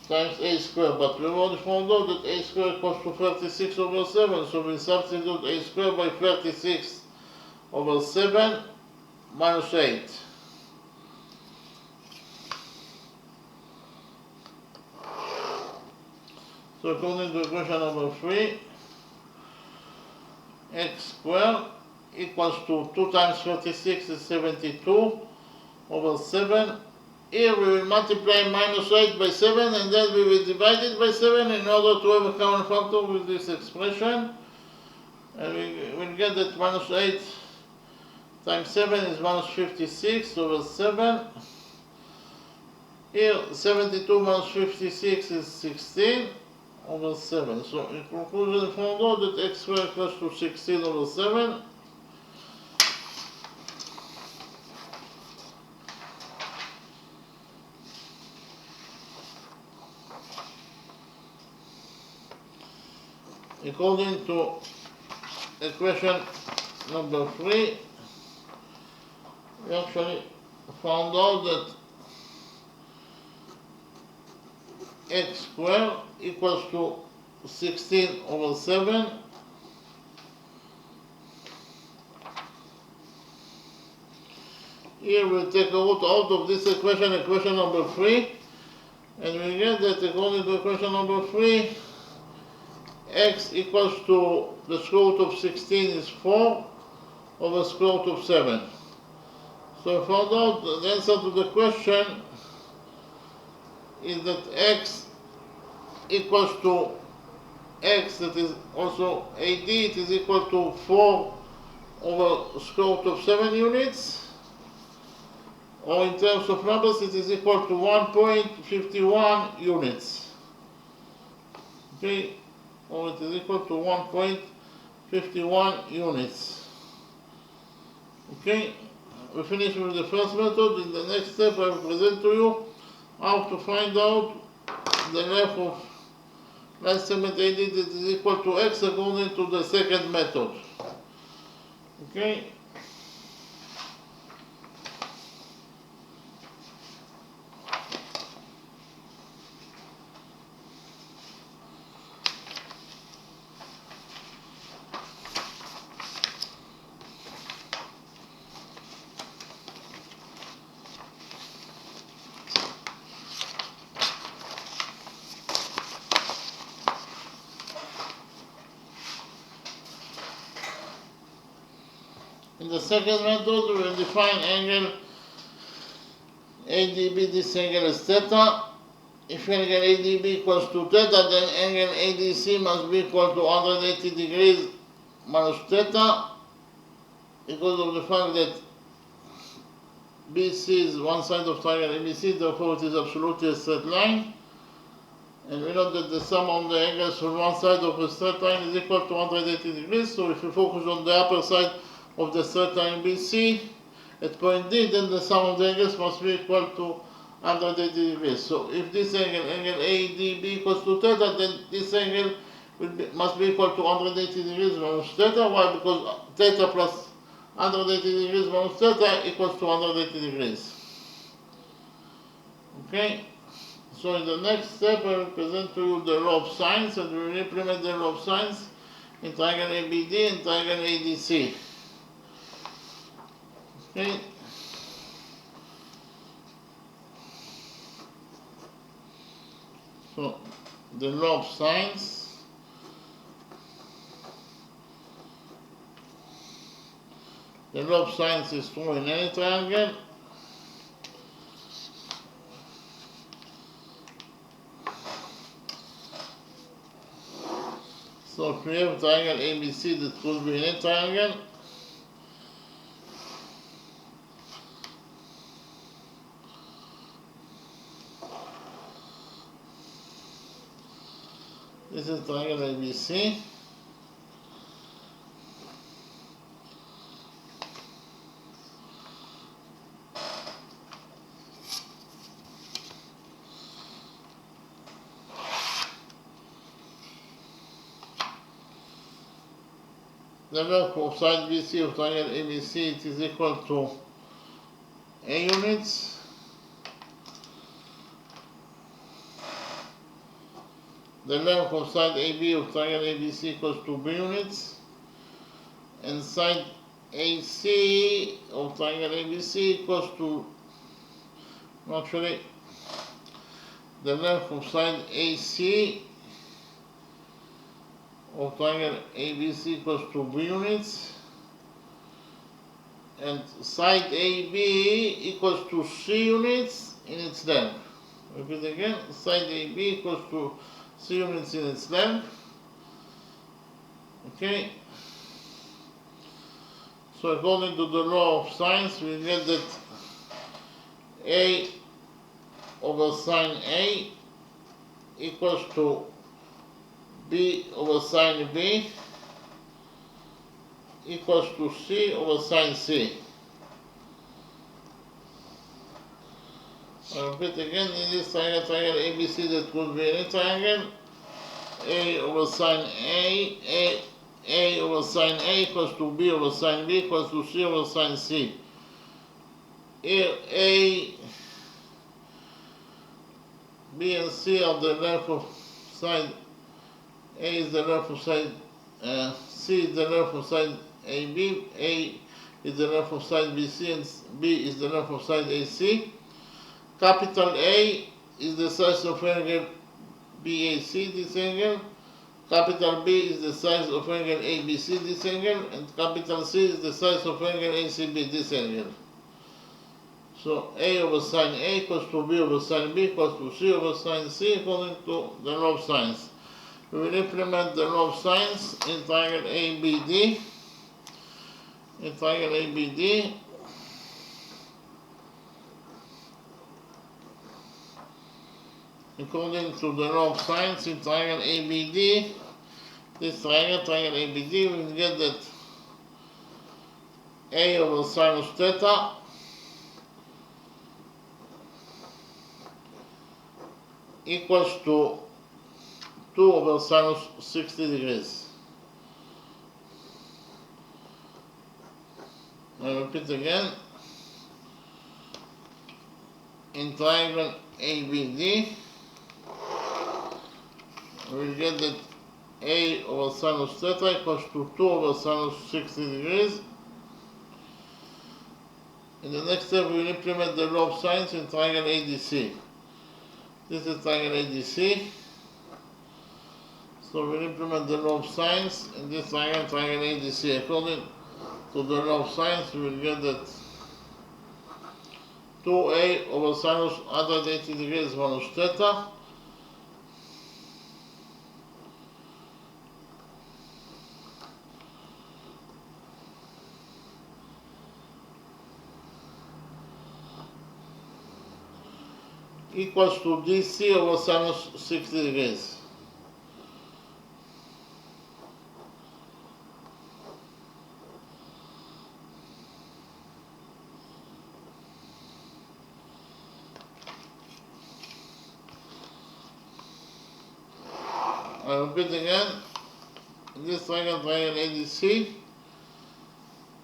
times a squared. But we already found out that a squared equals to 36 over 7. So we substitute a squared by 36 over 7 minus 8. So according to equation number 3, x squared equals to 2 times 36 is 72 over 7. Here we will multiply minus 8 by 7, and then we will divide it by 7 in order to have a common factor with this expression. And we will get that minus 8 times 7 is minus 56 over 7. Here 72 minus 56 is 16 over 7. So in conclusion, found out that x squared equals to 16 over 7. According to equation number 3, we actually found out that x squared equals to 16 over 7. Here we take a root out of this equation number 3, and we get that according to equation number 3, x equals to the square root of 16 is 4 over square root of 7. So I found out the answer to the question is that x equals to x, that is also AD, it is equal to 4 over square root of 7 units, or in terms of numbers it is equal to 1.51 units. Okay, or it is equal to 1.51 units. Okay, we finish with the first method. In the next step I will present to you how to find out the length of line segment AD that is equal to x according to the second method. Okay. In the second method, we will define angle ADB, this angle is theta. If angle ADB equals to theta, then angle ADC must be equal to 180 degrees minus theta, because of the fact that BC is one side of triangle ABC, therefore it is absolutely a straight line. And we know that the sum of the angles on one side of a straight line is equal to 180 degrees, so if we focus on the upper side of the straight line BC at point D, then the sum of the angles must be equal to 180 degrees. So if this angle ADB equals to theta, then this angle must be equal to 180 degrees minus theta. Why? Because theta plus 180 degrees minus theta equals to 180 degrees. Okay, so in the next step I will present to you the law of sines, and we will implement the law of sines in triangle ABD and triangle ADC. Okay. So the law of sines. The law of sines is true in any triangle. So if we have triangle ABC that could be in any triangle, this is triangle ABC. The length of side BC of triangle ABC, it is equal to A units. The length of side AB of triangle ABC equals to B units. And side AC of triangle ABC equals to, actually, the length of side AC of triangle ABC equals to B units, and side AB equals to C units in its length. Repeat again, side AB equals to C units in its length. Okay. So according to the law of sines, we get that A over sine A equals to B over sine B equals to C over sine C. I repeat again, in this triangle ABC that could be any triangle, A over sine A over sine A equals to B over sine B equals to C over sine C. A, B and C are the length of side A is the length of side C is the length of side AB, A is the length of side BC, and B is the length of side AC. Capital A is the size of angle BAC, this angle. Capital B is the size of angle ABC, this angle. And capital C is the size of angle ACB, this angle. So A over sine A equals to B over sine B equals to C over sine C according to the law of sines. We will implement the law of sines in triangle ABD. In triangle ABD, according to the law of sines in triangle ABD, this triangle ABD, we will get that A over sinus theta equals to 2 over sinus 60 degrees. I repeat again. In triangle ABD, we will get that A over sinus theta equals to 2 over sinus 60 degrees. In the next step, we will implement the law of sines in triangle ADC. This is triangle ADC. So we will implement the law of sines in this triangle ADC. According to the law of sines, we will get that 2A over sinus 180 degrees minus theta equals to DC over sinus 60 degrees. I repeat again, in this triangle ADC,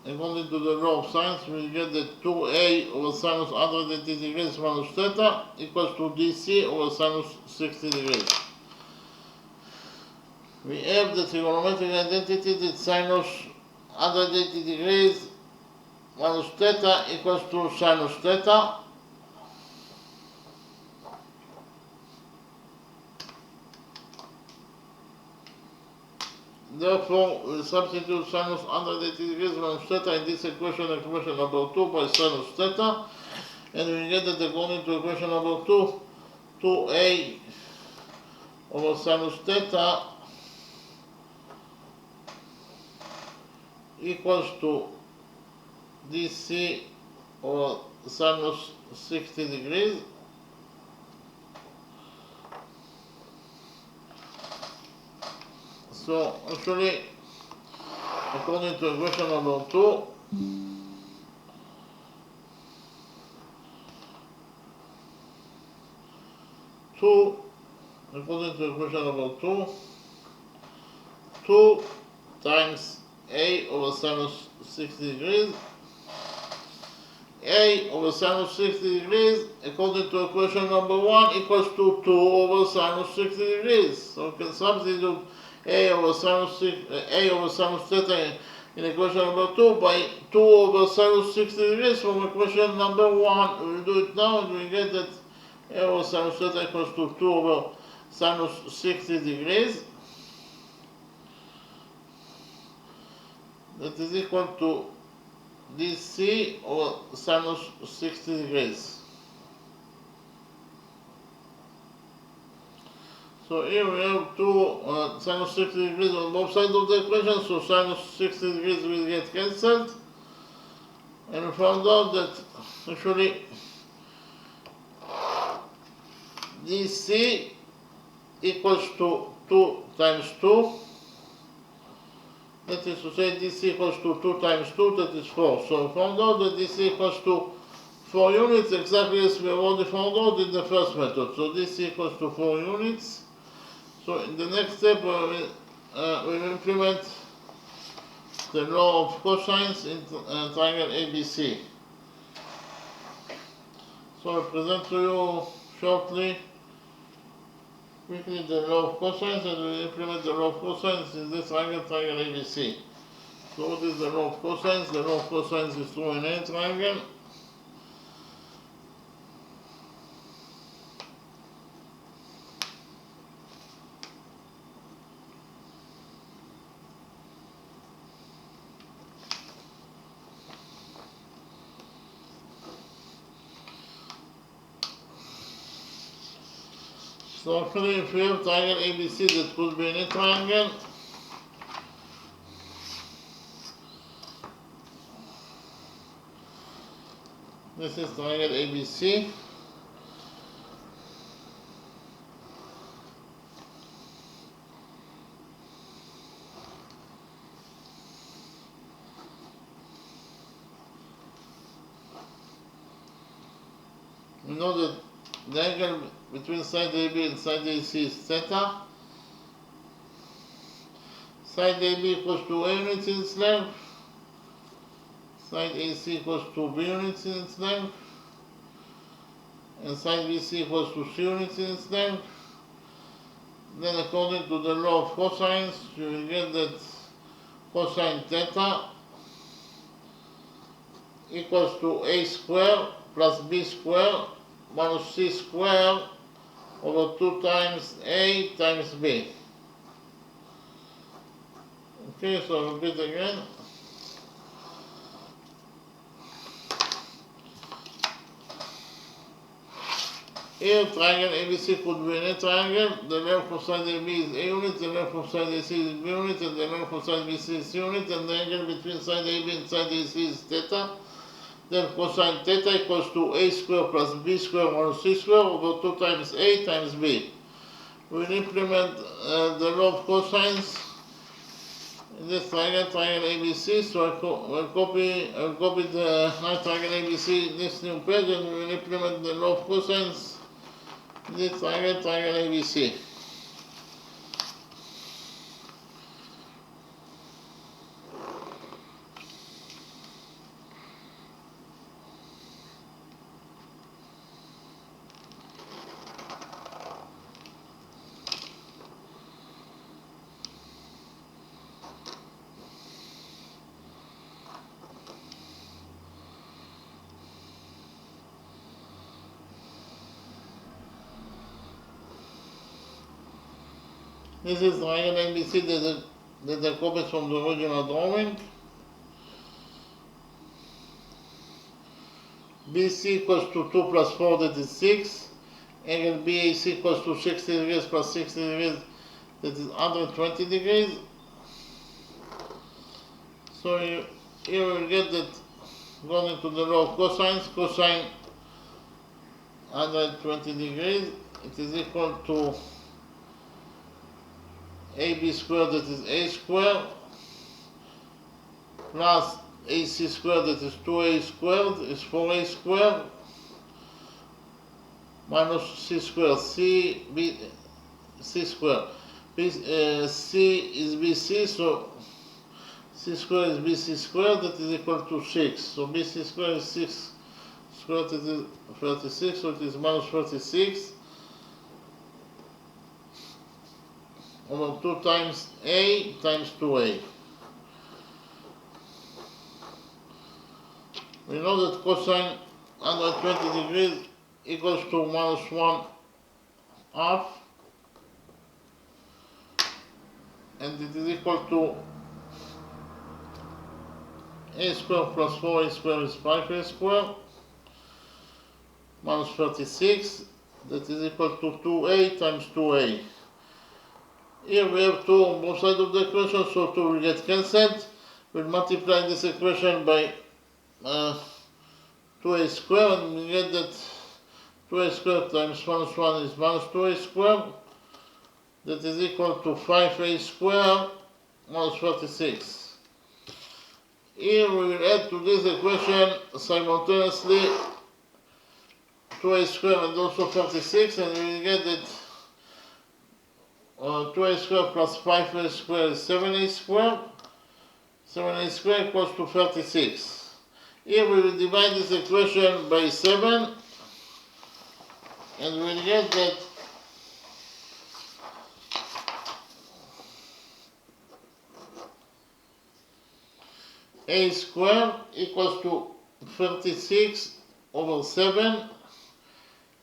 according to the law of sines, we get that 2A over sinus 180 degrees minus theta equals to DC over sinus 60 degrees. We have the trigonometric identity that sinus 180 degrees minus theta equals to sinus theta. Therefore, we substitute sinus 180 degrees minus theta in this equation number 2 by sinus theta, and we get that according to equation number 2, 2A over sinus theta equals to DC over sinus 60 degrees. So actually, according to equation number 2, according to equation number 2 times A over sinus 60 degrees, A over sinus 60 degrees, according to equation number 1, equals to 2 over sinus 60 degrees. So we can substitute A over sinus theta in equation number 2 by 2 over sinus 60 degrees from equation number 1. We will do it now and we get that A over sinus theta equals to 2 over sinus 60 degrees. That is equal to DC over sinus 60 degrees. So here we have 2 sinus 60 degrees on both sides of the equation, so sinus 60 degrees will get cancelled. And we found out that actually DC equals to 2 times 2. That is to say DC equals to 2 times 2, that is 4. So we found out that DC equals to 4 units, exactly as we have already found out in the first method. So DC equals to 4 units. So in the next step, we will implement the law of cosines in triangle ABC. So I present to you shortly quickly the law of cosines, and we implement the law of cosines in this triangle, triangle ABC. So what is the law of cosines? The law of cosines is true in any triangle. So actually, if we have triangle ABC that could be any triangle, this is triangle ABC. We know that the angle between side AB and side AC is theta. Side AB equals to A units in its length. Side AC equals to B units in its length. And side BC equals to C units in its length. Then according to the law of cosines, you will get that cosine theta equals to A squared plus B squared minus C squared over 2 times A times B. Okay, so I'll repeat again. Here, triangle ABC could be any triangle. The length of side AB is A unit, the length of side AC is B unit, and the length of side BC is C unit, and the angle between side AB and side AC is theta. Then cosine theta equals to A squared plus B squared minus C squared over 2 times A times B. We'll implement the law of cosines in this triangle, triangle ABC. So I'll copy the triangle ABC in this new page, and we'll implement the law of cosines in this triangle, triangle ABC. This is triangle ABC that are copied from the original drawing. BC equals to 2 plus 4, that is 6. Angle BAC equals to 60 degrees plus 60 degrees, that is 120 degrees. So here we will get that going to the law of cosines, cosine 120 degrees, it is equal to AB squared, that is A squared, plus AC squared, that is 2A squared, is 4A squared, minus C squared, C squared. C is BC, so C squared is BC squared, that is equal to 6. So BC squared is 6 squared, that is 36, so it is minus 36. Over 2 times A times 2A. We know that cosine 120 degrees equals to minus 1 half, and it is equal to A squared plus 4A squared is 5A squared minus 36, that is equal to 2A times 2A. Here we have 2 on both sides of the equation, so 2 will get cancelled. We'll multiply this equation by 2A squared, and we get that 2A squared times minus 1 is minus 2A squared. That is equal to 5A squared minus 36. Here we will add to this equation simultaneously 2A squared and also 36, and we will get that 2A squared plus 5A squared is 7A squared. 7A squared equals to 36. Here we will divide this equation by 7, and we will get that a squared equals to 36 over 7.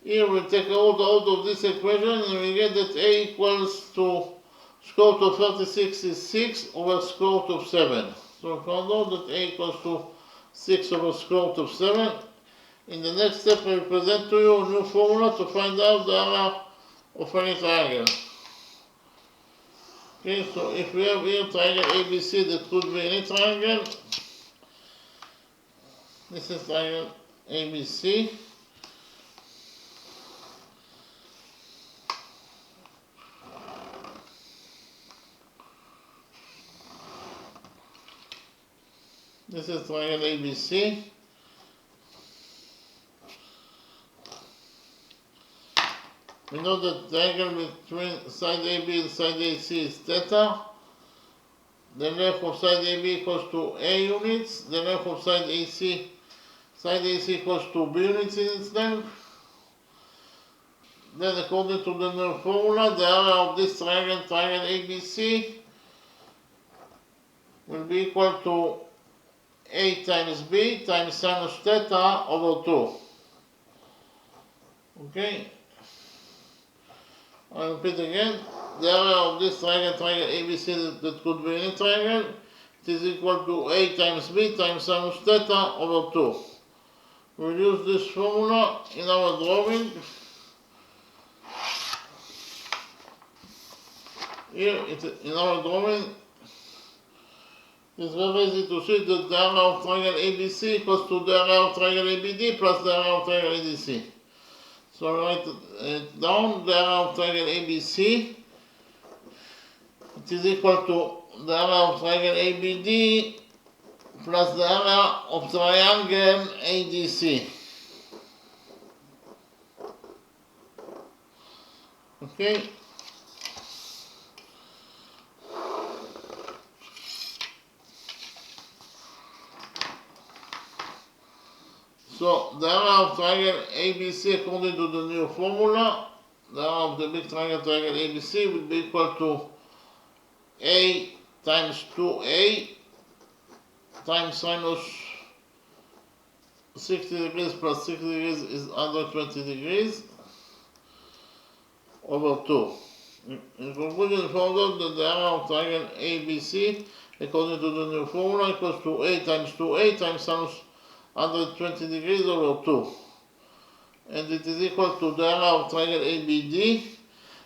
Here we take out of this equation and we get that a equals to square root of 36 is 6 over square root of 7. So we found out that a equals to 6 over square root of 7. In the next step I will present to you a new formula to find out the area of any triangle. Okay, so if we have here triangle ABC, that could be any triangle. This is triangle ABC. This is triangle ABC. We know that the angle between side AB and side AC is theta. The length of side AB equals to A units. The length of side AC equals to B units in its length. Then according to the new formula, the area of this triangle ABC, will be equal to A times B times sinus theta over 2. Okay? I repeat again, the area of this triangle ABC, that could be any triangle, it is equal to A times B times sinus theta over 2. We'll use this formula in our drawing. Here, in our drawing, it's very easy to see that the area of triangle ABC equals to the area of triangle ABD plus the area of triangle ADC. So write it down, the area of triangle ABC, it is equal to the area of triangle ABD plus the area of triangle ADC. Okay? So the area of triangle ABC according to the new formula, the area of the big triangle ABC will be equal to A times 2A times sinus 60 degrees plus 60 degrees is 120 degrees over 2. In conclusion, we found out that the area of triangle ABC according to the new formula equals to A times 2A times sinus 120 degrees over 2. And it is equal to the area of triangle ABD.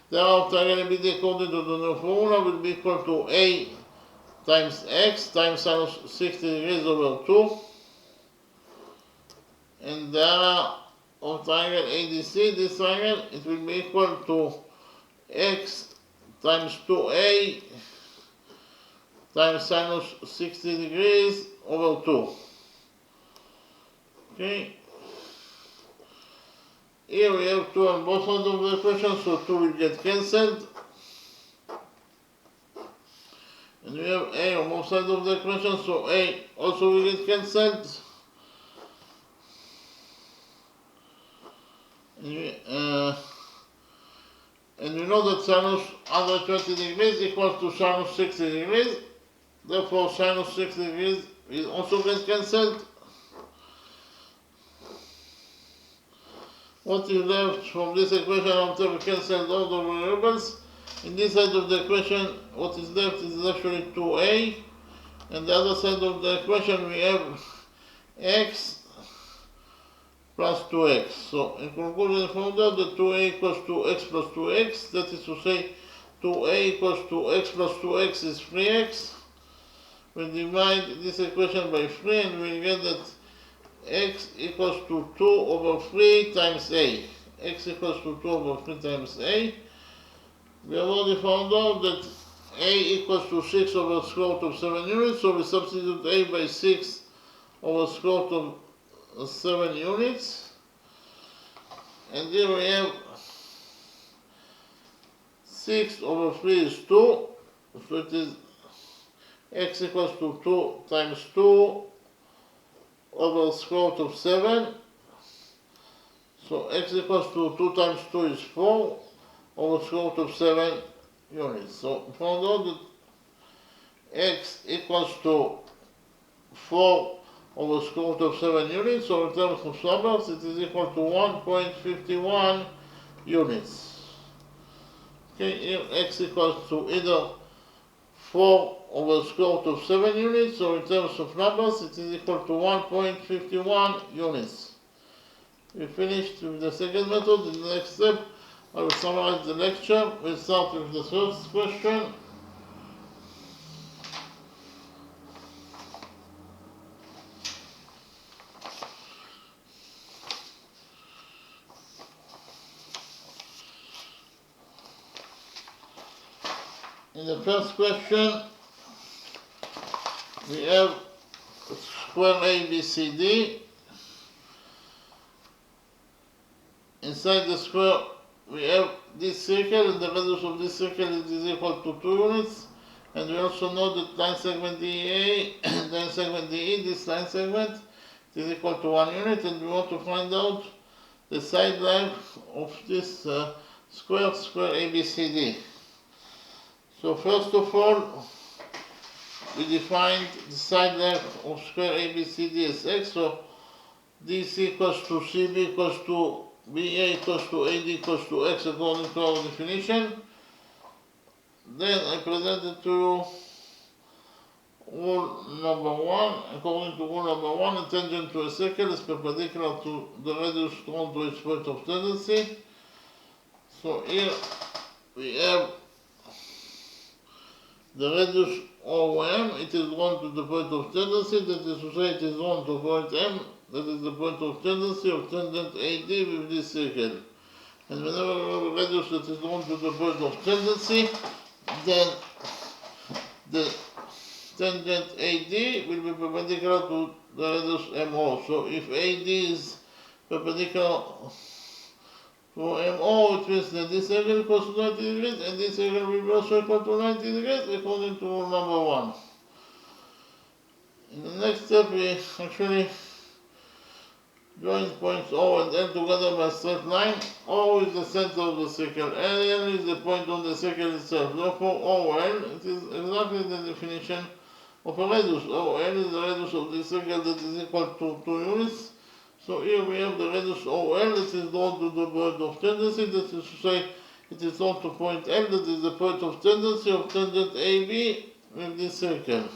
The area of triangle ABD according to the new formula will be equal to A times X times sinus 60 degrees over 2. And the area of triangle ADC, this triangle, it will be equal to X times 2A times sinus 60 degrees over 2. Okay. Here we have 2 on both sides of the equation, so 2 will get cancelled. And we have A on both sides of the equation, so A also will get cancelled. And we know that sinus 120 degrees equals to sinus 60 degrees. Therefore, sinus 60 degrees will also get cancelled. What is left from this equation after we cancelled all the variables? In this side of the equation, what is left is actually 2A. And the other side of the equation, we have X plus 2X. So, in conclusion, we found out that 2A equals to X plus 2X. That is to say, 2A equals to X plus 2X is 3X. We divide this equation by 3 and we get that X equals to 2 over 3 times A. X equals to 2 over 3 times A. We have already found out that A equals to 6 over square root of 7 units, so we substitute A by 6 over square root of 7 units. And here we have 6 over 3 is 2, so it is X equals to 2 times 2 over square root of 7. So X equals to 2 times 2 is 4 over square root of 7 units. So we found out that X equals to 4 over square root of 7 units, so in terms of numbers it is equal to 1.51 units. Okay, here x equals to either 4 over square root of 7 units, so in terms of numbers it is equal to 1.51 units. We finished with the second method. In the next step I will summarize the lecture. We'll start with the first question. In the first question, we have square ABCD. Inside the square, we have this circle, and the radius of this circle is equal to 2 units. And we also know that line segment DA and line segment DE, this line segment, is equal to 1 unit, and we want to find out the side length of this square ABCD. So first of all, we defined the side length of square ABCD as x. So DC equals to CB equals to BA equals to AD equals to x according to our definition. Then I presented to you rule number 1. According to rule number 1, a tangent to a circle is perpendicular to the radius drawn to its point of tendency. So here we have the radius OM, it is drawn to the point of tendency, that is to say it is drawn to point M, that is the point of tendency of tangent AD with this circle. And whenever we have a radius that is drawn to the point of tendency, then the tangent AD will be perpendicular to the radius MO. So if AD is perpendicular to MO, it means that this angle equals to 90 degrees, and this angle will be also equal to 90 degrees according to rule number 1. In the next step, we actually join points O and L together by a straight line. O is the center of the circle, L is the point on the circle itself. Therefore, OL, it is exactly the definition of a radius. OL is the radius of the circle that is equal to 2 units. So here we have the radius OL that is drawn to the point of tendency, that is to say it is drawn to point L, that is the point of tendency of tangent AB with this circle.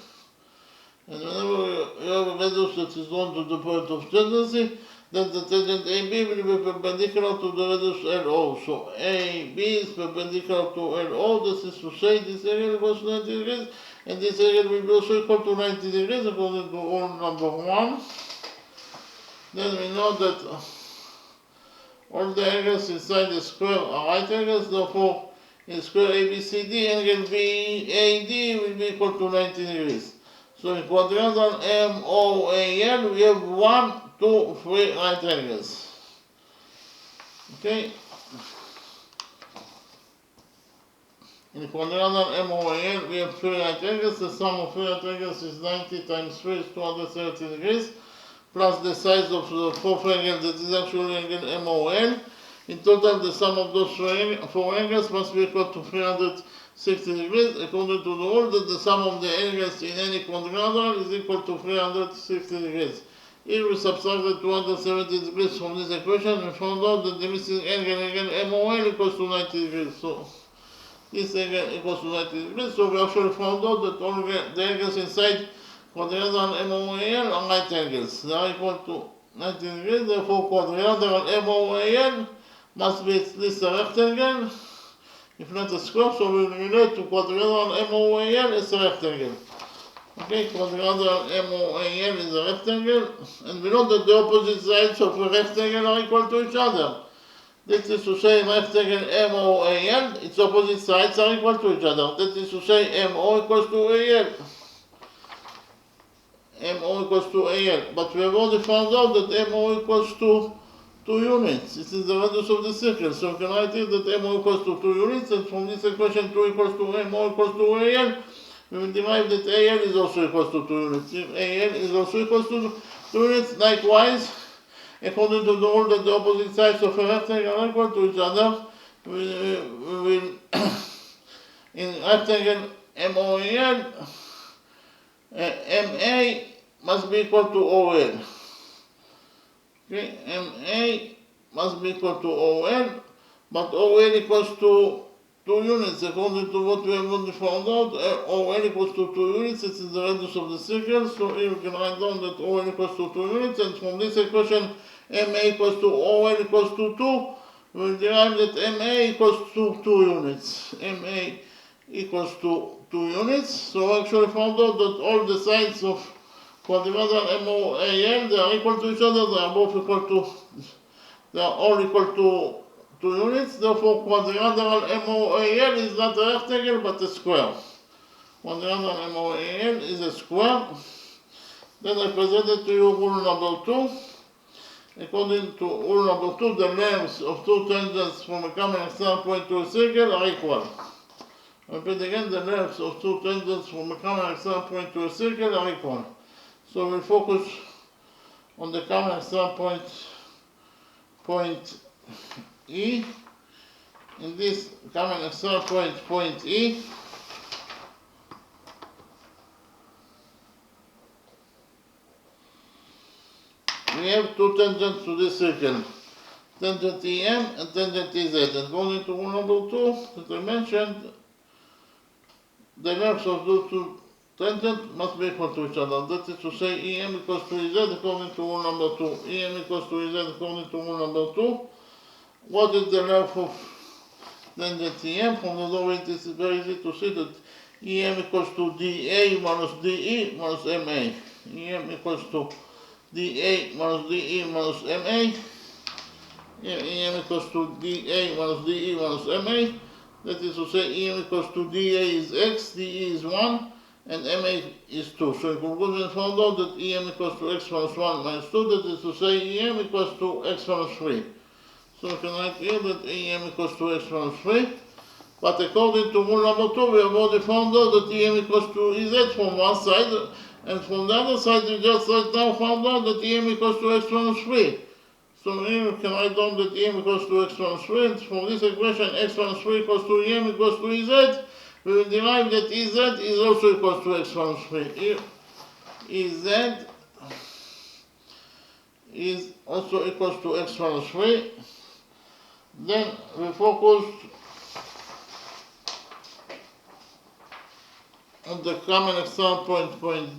And whenever you have a radius that is drawn to the point of tendency, then the tangent AB will be perpendicular to the radius LO. So AB is perpendicular to LO, that is to say this angle equals 90 degrees, and this angle will be also equal to 90 degrees according to rule number 1. Then we know that all the angles inside the square are right angles, therefore in square ABCD, angle BAD will be equal to 90 degrees. So in quadrangle MOAL, we have 1, 2, 3 right angles. Okay? In quadrangle MOAL, we have 3 right angles. The sum of 3 right angles is 90 times 3 is 230 degrees. Plus the size of the fourth angle, that is actually angle MOL. In total, the sum of those 4 angles must be equal to 360 degrees, according to the rule that the sum of the angles in any quadrangle is equal to 360 degrees. Here we subtracted 270 degrees from this equation and found out that the missing angle MOL equals to 90 degrees. So this angle equals to 90 degrees. So we actually found out that all the angles inside quadrilateral MOAL are right angles. They are equal to 90 degrees, therefore quadrilateral MOAL must be at least a rectangle, if not a square, so we will relate to quadrilateral MOAL as a rectangle. Okay, quadrilateral MOAL is a rectangle, and we know that the opposite sides of a rectangle are equal to each other. That is to say, rectangle MOAL, its opposite sides are equal to each other. That is to say, MO equals to AL. MO equals to AL. But we have already found out that MO equals to 2 units. This is the radius of the circle. So we can write here that MO equals to 2 units, and from this equation 2 equals to MO equals to AL, we will derive that AL is also equals to 2 units. If AL is also equals to 2 units, likewise, according to the rule that the opposite sides of a rectangle are equal to each other, we will, in rectangle MOAL, MA must be equal to OL. Okay, MA must be equal to OL, but OL equals to 2 units according to what we have already found out. OL equals to 2 units, it is the radius of the circle, so here we can write down that OL equals to 2 units, and from this equation MA equals to OL equals to 2, we will derive that MA equals to 2 units. MA equals to 2 units, so we actually found out that all the sides of quadrilateral MOAL, they are equal to each other, they are all equal to 2 units, therefore quadrilateral MOAL is not a rectangle but a square. Quadrilateral MOAL is a square. Then I presented to you rule number 2. According to rule number 2, the lengths of two tangents from a common external point to a circle are equal. I repeat again, the lengths of two tangents from a common external point to a circle are equal. So we'll focus on the common external point E. In this common external point E, we have two tangents to this circle, tangent EM and tangent EZ. And going to rule number 2 that I mentioned, the lengths of those two tangents must be equal to each other. That is to say, EM equals to EZ according to rule number 2. EM equals to EZ according to rule number 2. What is the length of tangent EM? From the drawing, it is very easy to see that EM equals to DA minus DE minus MA. EM equals to DA minus DE minus MA. EM equals to DA minus DE minus MA. That is to say, EM equals to DA is X, DE is 1, and MA is 2. So in conclusion, found out that EM equals to X minus 1 minus 2. That is to say, EM equals to X minus 3. So we can write here that EM equals to X minus 3. But according to rule number 2, we have already found out that EM equals to EZ from one side, and from the other side, we just right now found out that EM equals to X minus 3. So here we can write down that EM equals to X minus 3, and from this equation, X minus 3 equals to EM equals to EZ, we will derive that EZ is also equal to X minus 3. Here, EZ is also equal to X minus 3. Then we focus on the common external point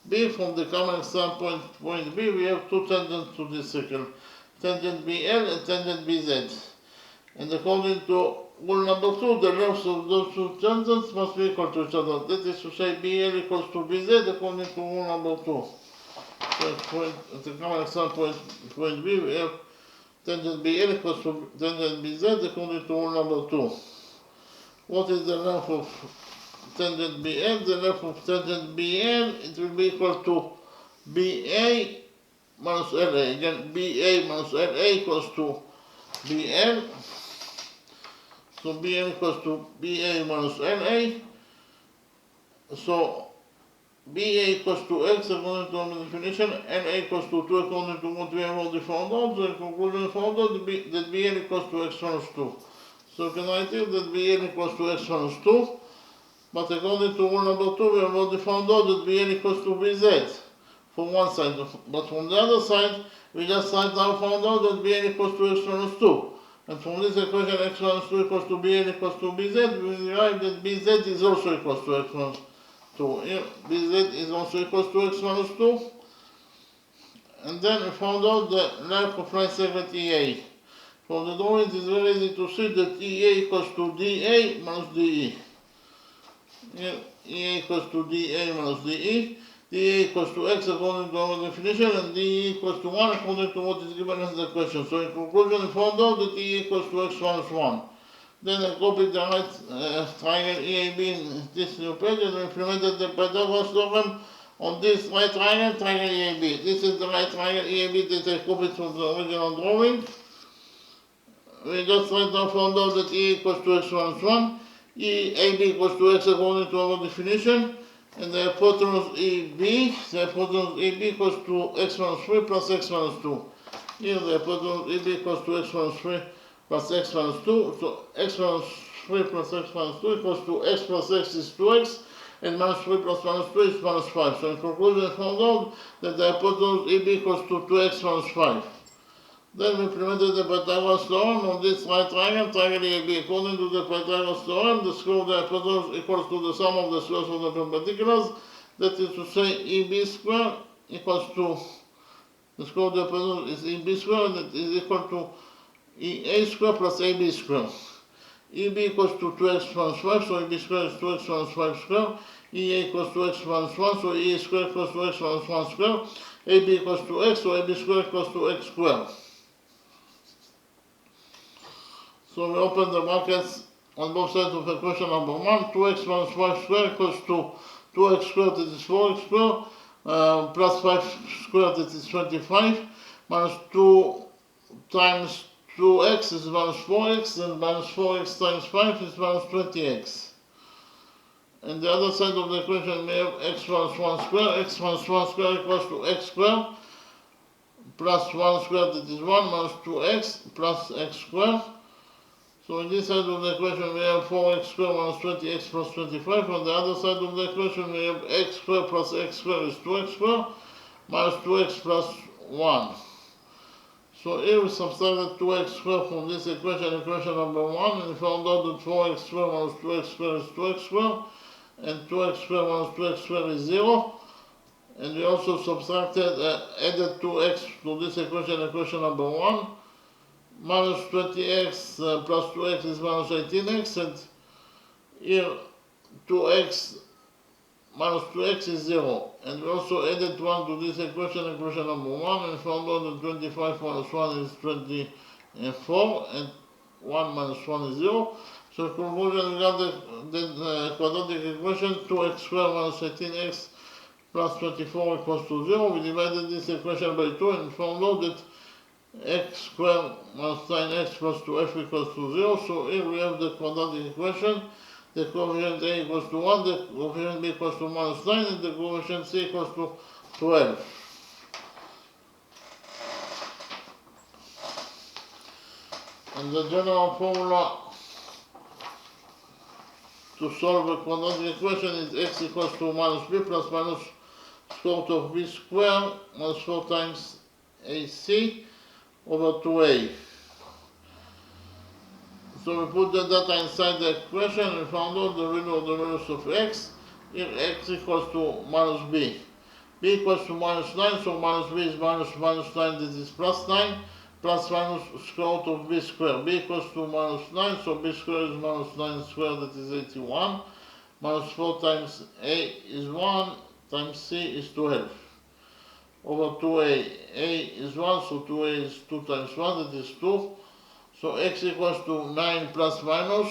B. From the common external point B, we have two tangents to this circle, tangent BL and tangent BZ. And according to rule number 2, the lengths of those two tangents must be equal to each other. That is to say, BL equals to BZ according to rule number 2. So at the common external point B, we have tangent BL equals to tangent BZ according to rule number 2. What is the length of tangent BL? The length of tangent BL, it will be equal to BA minus LA. Again, BA minus LA equals to BL. So BL equals to BA minus LA. So BA equals to X according to our definition, LA equals to 2 according to what we have already found out. So in conclusion, found out that BL equals to X minus 2. So we can write here that BL equals to X minus 2. But according to rule number 2, we have already found out that BL equals to BZ from one side. But from the other side, we just right now found out that BL equals to X minus 2. And from this equation, X minus 2 equals to BL equals to BZ, we derive that BZ is also equals to X minus 2. Here, BZ is also equals to X minus 2. And then we found out the length of line segment EA. From the drawing, it is very easy to see that EA equals to DA minus DE. Here, EA equals to DA minus DE. DA equals to X according to our definition, and DE equals to 1 according to what is given as the question. So in conclusion, we found out that EA equals to X minus 1. Then I copied the right triangle EAB in this new page and implemented the Pythagoras theorem on this right triangle, triangle EAB. This is the right triangle EAB that I copied from the original drawing. We just right now found out that E equals to X minus 1. EAB equals to X according to our definition. And the hypotenuse EB equals to X minus 3 plus X minus 2. Here the hypotenuse EB equals to X minus 3 plus X minus 2. So X minus 3 plus X minus 2 equals to X plus X is 2X. and minus 3 plus minus 2 is minus 5. So in conclusion, I found out that the hypotenuse EB equals to 2x minus 5. Then we implemented the Pythagoras theorem on this right triangle, triangle EAB. According to the Pythagoras theorem, the square of the hypotenuse equals to the sum of the squares of the perpendiculars. That is to say, EB square equals to, the square of the hypotenuse is EB square, and it is equal to EA square plus AB square. EB equals to 2x minus 5, so EB square is 2x minus 5 square. EA equals to x minus 1, so EA square equals to x minus 1 square. AB equals to x, so AB square equals to x square. So we open the brackets on both sides of equation number 1. 2x minus 5 square equals to 2x squared, that is 4x squared, plus 5 squared, that is 25, minus 2 times 2x is minus 4x, and minus 4x times 5 is minus 20x. And the other side of the equation we have x minus 1 square. X minus 1 square equals to x squared, plus 1 squared, that is 1, minus 2x, plus x squared. So in this side of the equation we have 4x squared minus 20x plus 25. On the other side of the equation we have x squared plus x squared is 2x squared, minus 2x plus 1. So here we subtracted 2x squared from this equation, equation number 1, and we found out that 4x squared minus 2x squared is 2x squared, and 2x squared minus 2x squared is 0. And we also subtracted, added 2x to this equation, equation number 1. Minus 20x plus 2x is minus 18x, and here 2x minus 2x is 0. And we also added 1 to this equation, equation number 1, and found out that 25 minus 1 is 24, and 1 minus 1 is 0. So in conclusion, we got the quadratic equation 2x squared minus 18x plus 24 equals to 0. We divided this equation by 2 and found out that x squared minus 9x plus 2f equals to 0. So here we have the quadratic equation. The coefficient a equals to 1, the coefficient b equals to minus 9, and the coefficient c equals to 12. And the general formula to solve a quadratic equation is x equals to minus b plus minus square root of b squared minus 4 times ac over 2a. So we put the data inside the equation and we found out the value of the values of x. Here x equals to minus b. B equals to minus 9, so minus b is minus 9, this is plus 9, plus minus square root of b squared. B equals to minus 9, so b squared is minus 9 squared, that is 81. Minus 4 times a is 1, times c is 12. Over 2a, a is 1, so 2a is 2 times 1, that is 2. So x equals to 9 plus minus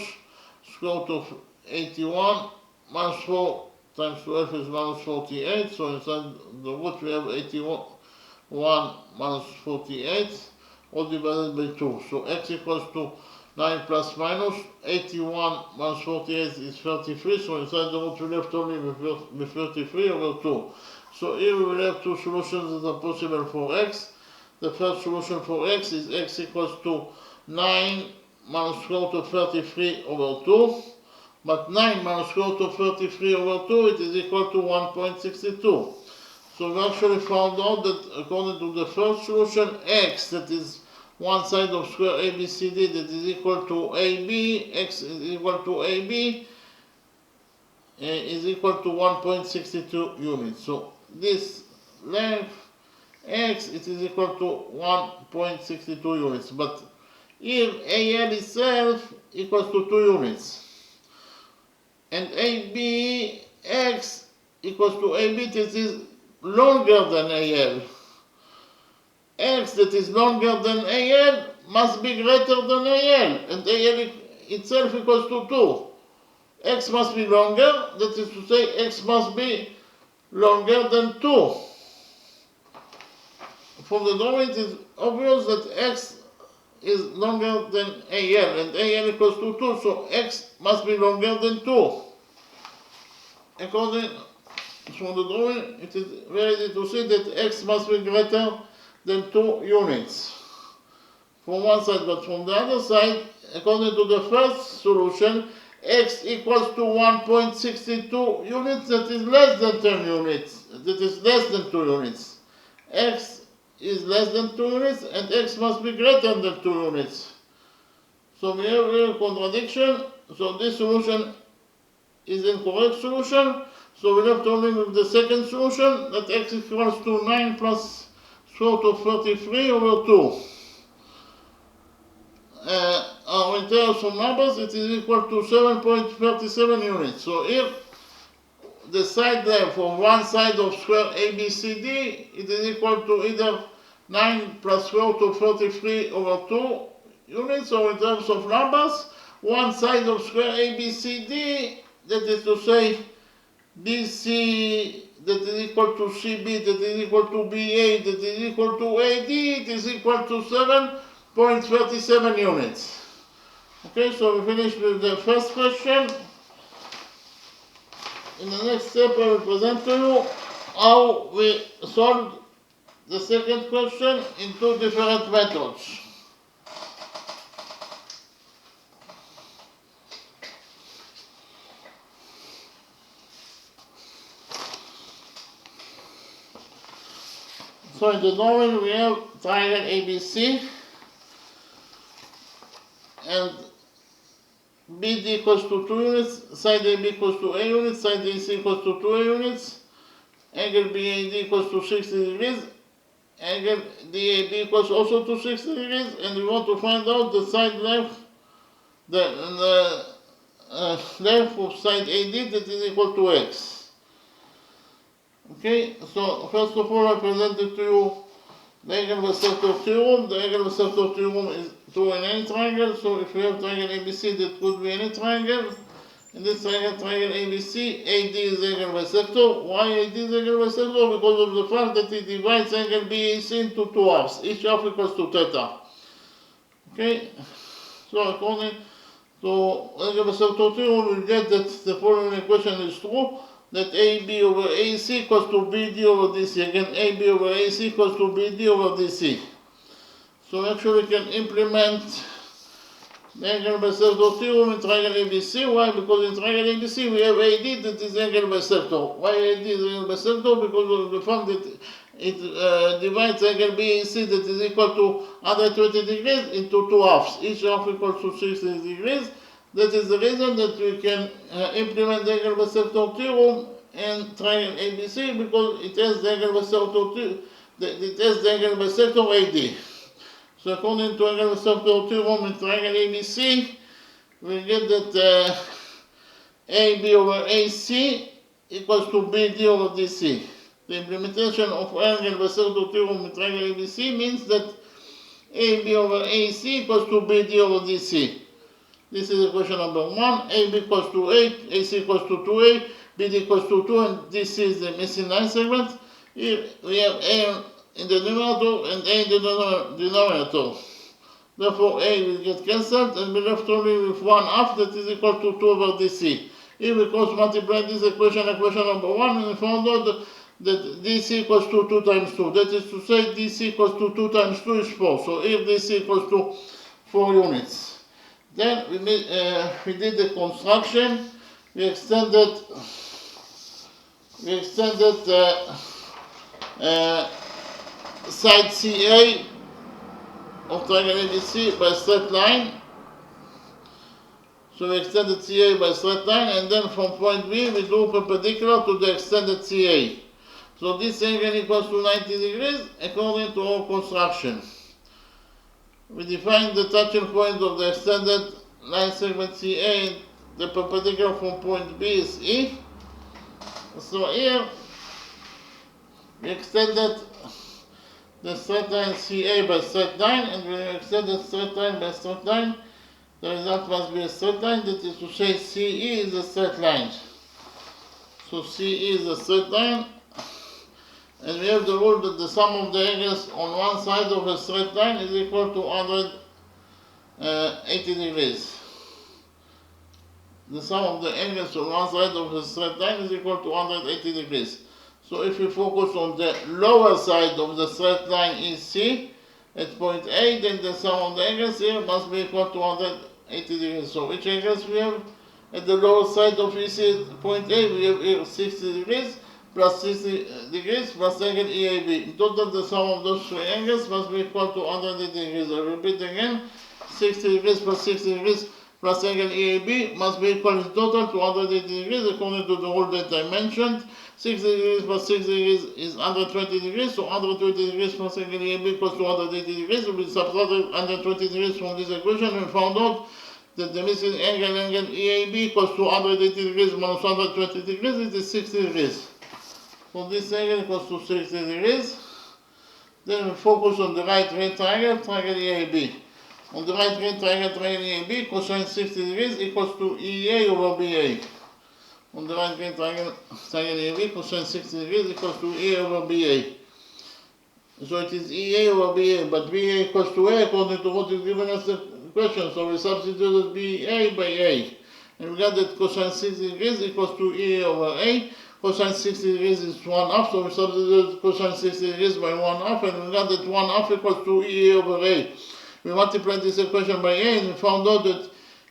square root of 81, minus 4 times 12 is minus 48, so inside the root we have 81 minus 48, all divided by 2. So x equals to 9 plus minus 81 minus 48 is 33, so inside the root we left only with 33 over 2. So here we will have two solutions that are possible for x. The first solution for x is x equals to 9 minus square root of 33 over 2. But 9 minus square root of 33 over 2, it is equal to 1.62. So we actually found out that according to the first solution, x, that is one side of square ABCD, that is equal to AB, x is equal to AB, is equal to 1.62 units. So this length x, it is equal to 1.62 units. But here AL itself equals to 2 units. And AB x equals to AB, that is longer than AL. X that is longer than AL must be greater than AL, and AL itself equals to 2. X must be longer, that is to say x must be longer than 2. From the drawing it is obvious that x is longer than AL, and AL equals to 2, so x must be longer than 2. According from the drawing, it is very easy to see that x must be greater than 2 units from one side, but from the other side, according to the first solution, x equals to 1.62 units, that is less than 10 units, that is less than 2 units. X is less than 2 units and x must be greater than 2 units. So we have a contradiction, so this solution is incorrect solution. So we left only with the second solution, that x equals to 9 plus square root of 33 over 2. In terms of numbers, it is equal to 7.37 units. So if the side length of one side of square ABCD, it is equal to either 9 plus square root of 33 over 2 units, or in terms of numbers, one side of square ABCD, that is to say BC, that is equal to CB, that is equal to BA, that is equal to AD, it is equal to 7.37 units. Okay, so we finished with the first question. In the next step, I will present to you how we solved the second question in two different methods. So in the drawing we have triangle ABC and BD equals to 2 units, side AB equals to A units, side AC equals to 2A units, angle BAD equals to 60 degrees, angle DAB equals also to 60 degrees, and we want to find out the side length, the length of side AD that is equal to X. Okay, so first of all I presented to you the eigenvector theorem. The eigenvector theorem is true in any triangle, so if we have triangle ABC, that could be any triangle. In this triangle ABC, AD is eigenvector. Why AD is eigenvector? Because of the fact that it divides angle BAC into two halves, each half equals to theta. Okay, so according to eigenvector theorem, we get that the following equation is true, that AB over AC equals to BD over DC. Again, AB over AC equals to BD over DC. So actually we can implement the eigenvector theorem in triangle ABC. Why? Because in triangle ABC we have AD that is eigenvector. Why AD is eigenvector? Because of the fact that it divides angle BAC that is equal to 120 degrees into two halves. Each half equals to 60 degrees. That is the reason that we can implement the eigenvector theorem in triangle ABC, because it has the eigenvector AD. So according to eigenvector theorem in triangle ABC, we get that AB over AC equals to BD over DC. The implementation of eigenvector theorem in triangle ABC means that AB over AC equals to BD over DC. This is equation number 1. AB equals to 8, AC equals to 2A, BD equals to 2, and DC is the missing line segment. Here we have A in the numerator and A in the denominator. Therefore A will get cancelled and we left only with 1/2 that is equal to 2 over DC. Here we cross multiply this equation number 1, and we found out that DC equals to 2 times 2. That is to say DC equals to 2 times 2 is 4. So here DC equals to 4 units. Then we did the construction. We extended side CA of triangle ABC by straight line. So we extended CA by straight line, and then from point B we do perpendicular to the extended CA. So this angle equals to 90 degrees according to our construction. We define the touching point of the extended line segment CA. The perpendicular from point B is E. So here we extended the straight line CA by straight line, and we extended straight line by straight line. The result must be a straight line, that is to say CE is a straight line. So CE is a straight line, and we have the rule that the sum of the angles on one side of a straight line is equal to 180 degrees. The sum of the angles on one side of a straight line is equal to 180 degrees. So if we focus on the lower side of the straight line EC at point A, then the sum of the angles here must be equal to 180 degrees. So which angles we have? At the lower side of EC point A, we have here 60 degrees plus 60 degrees plus angle EAB. In total, the sum of those three angles must be equal to 180 degrees. I repeat again, 60 degrees plus 60 degrees plus angle EAB must be equal in total to 180 degrees according to the rule that I mentioned. 60 degrees plus 60 degrees is 120 degrees, so 120 degrees plus angle EAB equals to 180 degrees. We subtracted 120 degrees from this equation and found out that the missing angle EAB equals to 180 degrees minus 120 degrees, it is 60 degrees. So this angle equals to 60 degrees. Then we focus on the right hand triangle, triangle EAB. On the right hand triangle, triangle EAB, cosine 60 degrees equals to EA over BA. On the right hand triangle, triangle EAB, cosine 60 degrees equals to EA over BA. So it is EA over BA, but BA equals to A according to what is given us the question. So we substituted BA by A. And we got that cosine 60 degrees equals to EA over A. Cosine 60 degrees is 1/2, so we substitute cosine 60 degrees by 1/2, and we got that 1/2 equals to EA over A. We multiplied this equation by A, and we found out that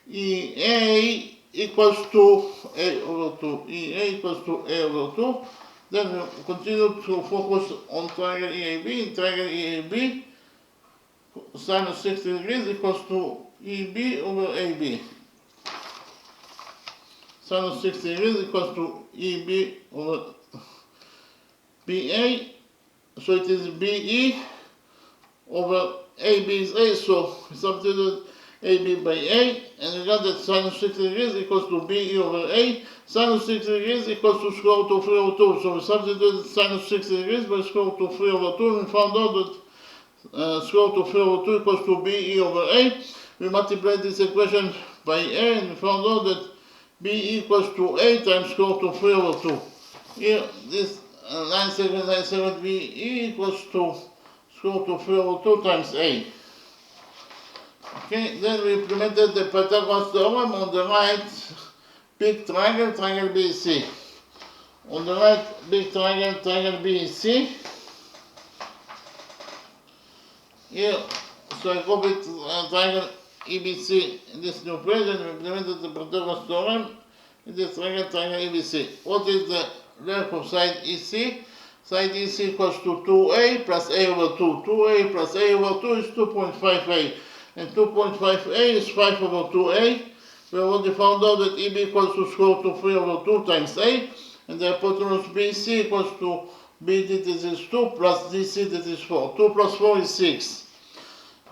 EA equals to A over 2. EA equals to A over 2. Then we continue to focus on triangle EAB. In triangle EAB, sine of 60 degrees equals to EB over AB. Sine of 60 degrees equals to EB over BA. So it is BE over AB is A, so we substitute AB by A, and we got that sine of 60 degrees equals to BE over A. Sine of 60 degrees equals to square root of 3 over 2. So we substituted sine of 60 degrees by square root of 3 over 2, and we found out that square root of 3 over 2 equals to BE over A. We multiplied this equation by A, and we found out that B equals to A times square root of 3 over 2. Here, this 9797 BE equals to square root of 3 over 2 times A. Okay, then we implemented the Pythagoras theorem on the right big triangle, triangle BEC. On the right big triangle, triangle BEC. Here, so I copied triangle EBC in this new place, and we implemented the Pythagoras theorem in this triangle, triangle EBC. What is the length of side EC? Side EC equals to 2A plus A over 2. 2A plus A over 2 is 2.5A. And 2.5A is 5 over 2A. We already found out that EB equals to square root of 3 over 2 times A. And the hypotenuse BC equals to BD, that is 2, plus DC, that is 4. 2 plus 4 is 6.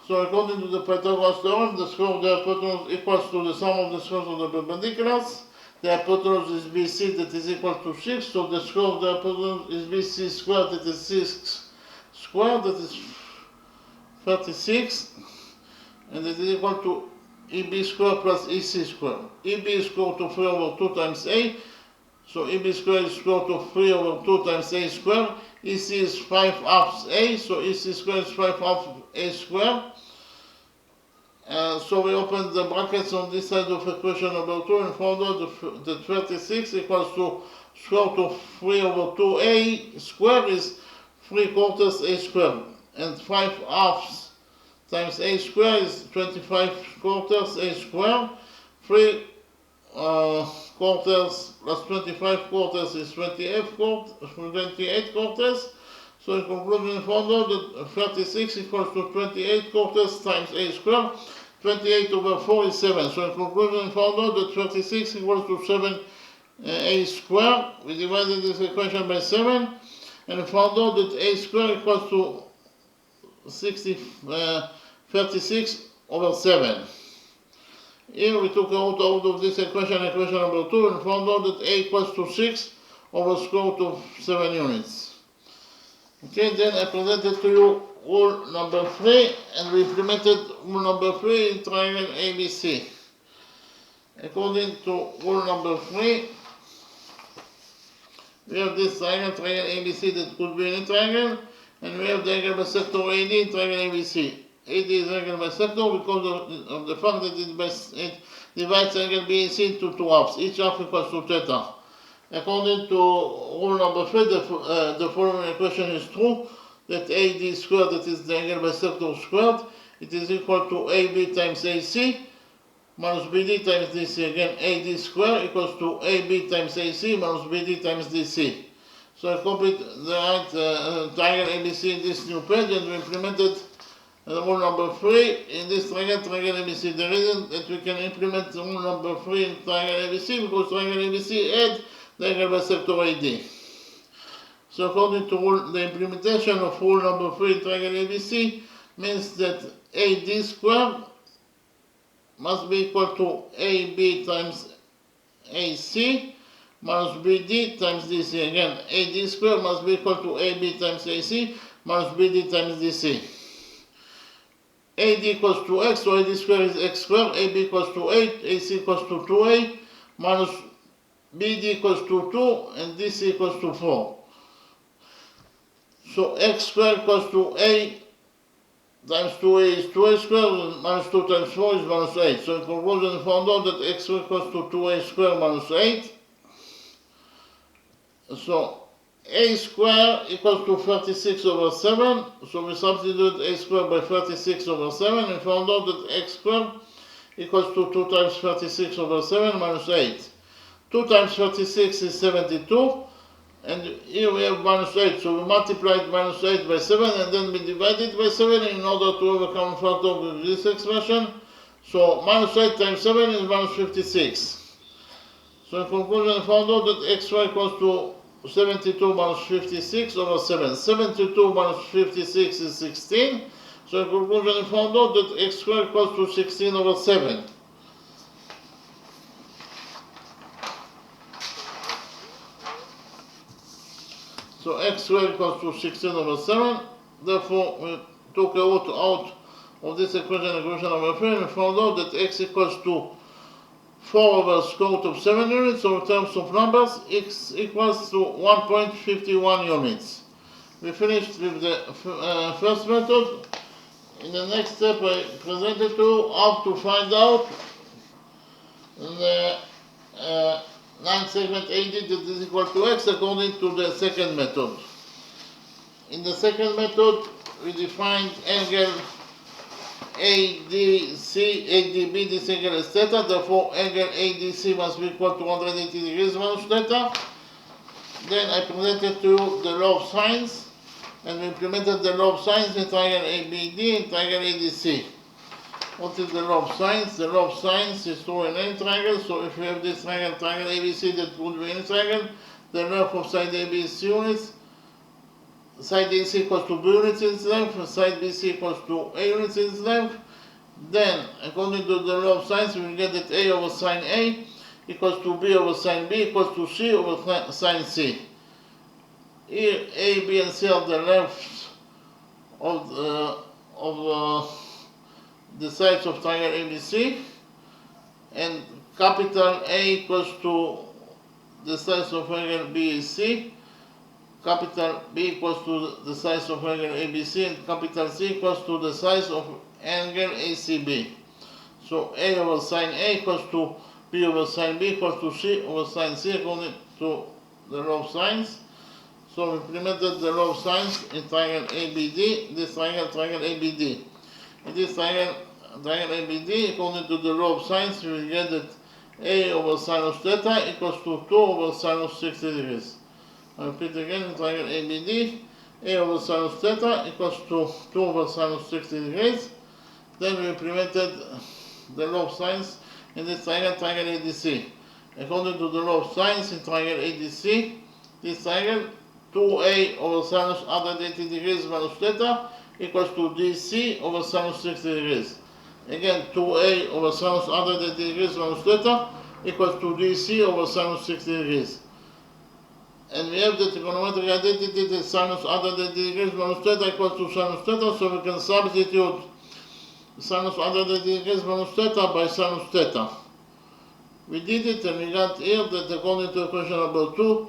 So according to the Pythagoras theorem, the square of the hypotenuse equals to the sum of the squares of the perpendiculars. The hypotenuse is BC, that is equal to 6. So the square of the hypotenuse is BC squared, that is 6 squared, that is 36. And that is equal to EB squared plus EC squared. EB is square root of 3 over 2 times A. So EB squared is square root of 3 over 2 times A squared. EC is 5/2 A, so EC squared is 5/2 A squared. So we opened the brackets on this side of equation number 2 and found out that 36 equals to square root of 3 over 2A squared is 3/4 A squared. And 5/2 times A squared is 25/4 A squared. 3 quarters plus 25/4 is 28/4. So in conclusion, we found out that 36 equals to 28/4 times A squared. 28 over 4 is 7. So in conclusion, we found out that 36 equals to 7 A squared. We divided this equation by 7, and we found out that A squared equals to 36 over 7. Here we took out of this equation number 2, and found out that A equals to 6 over square root of 7 units. Okay, then I presented to you rule number 3, and we implemented rule number 3 in triangle ABC. According to rule number 3, we have this triangle, triangle ABC, that could be any triangle, and we have the angle bisector AD in triangle ABC. AD is angle bisector because of the fact that it divides angle BAC into 2 halves. Each half equals to theta. According to rule number 3, the following equation is true, that AD squared, that is the angle bisector squared, it is equal to AB times AC minus BD times DC. Again, AD squared equals to AB times AC minus BD times DC. So I copied the right triangle ABC in this new page and we implemented rule number 3 in this triangle ABC. The reason that we can implement rule number 3 in triangle ABC because triangle ABC had the angle bisector AD. So according to the implementation of rule number 3 in triangle ABC means that AD squared must be equal to AB times AC minus BD times DC. Again, AD squared must be equal to AB times AC minus BD times DC. AD equals to x, so AD squared is x squared, AB equals to 8, AC equals to 2a, minus BD equals to 2, and DC equals to 4. So x squared equals to a times 2a is 2a squared, and minus 2 times 4 is minus 8. So in conclusion, we found out that x equals to 2a squared minus 8. So a squared equals to 36 over 7. So we substitute a squared by 36 over 7 and found out that x squared equals to 2 times 36 over 7 minus 8. 2 times 36 is 72. And here we have minus 8, so we multiplied minus 8 by 7 and then we divided by 7 in order to have a common factor with this expression. So minus 8 times 7 is minus 56. So in conclusion, I found out that xy equals to 72 minus 56 over 7. 72 minus 56 is 16. So in conclusion, I found out that x squared equals to 16 over 7. So x squared equals to 16 over 7. Therefore, we took a root out of this equation number 3, and we found out that x equals to 4 over square root of 7 units, so in terms of numbers, x equals to 1.51 units. We finished with the first method. In the next step, I presented to you how to find out the line segment AD that is equal to x according to the second method. In the second method, we defined angle ADC, ADB, this angle is theta, therefore angle ADC must be equal to 180 degrees minus theta. Then I presented to you the law of sines, and we implemented the law of sines in triangle ABD and triangle ADC. What is the law of sines? The law of sines is true in any triangle, so if you have this triangle, triangle ABC, that would be any triangle, the length of side AB is units, side AC equals to B units in its length, and side BC equals to A units in its length. Then, according to the law of sines, we will get that A over sine A equals to B over sine B equals to C over sine C. Here, A, B, and C are the lengths of the sides of triangle ABC, and capital A equals to the size of angle BAC, capital B equals to the size of angle ABC, and capital C equals to the size of angle ACB. So A over sine A equals to B over sine B equals to C over sine C according to the law of sines. So we implemented the law of sines in triangle ABD, this triangle ABD. In this triangle ABD, according to the law of sines, we will get that A over sinus theta equals to 2 over sinus 60 degrees. I repeat again, in triangle ABD, A over sinus theta equals to 2 over sinus 60 degrees. Then we implemented the law of sines in this triangle ADC. According to the law of sines in triangle ADC, this triangle 2A over sinus 180 degrees minus theta equals to DC over sinus 60 degrees. Again, 2A over sinus 180 degrees minus theta equals to DC over sinus 60 degrees. And we have the trigonometric identity that sinus 180 degrees minus theta equals to sinus theta, so we can substitute sinus 180 degrees minus theta by sinus theta. We did it and we got here that according to equation number 2,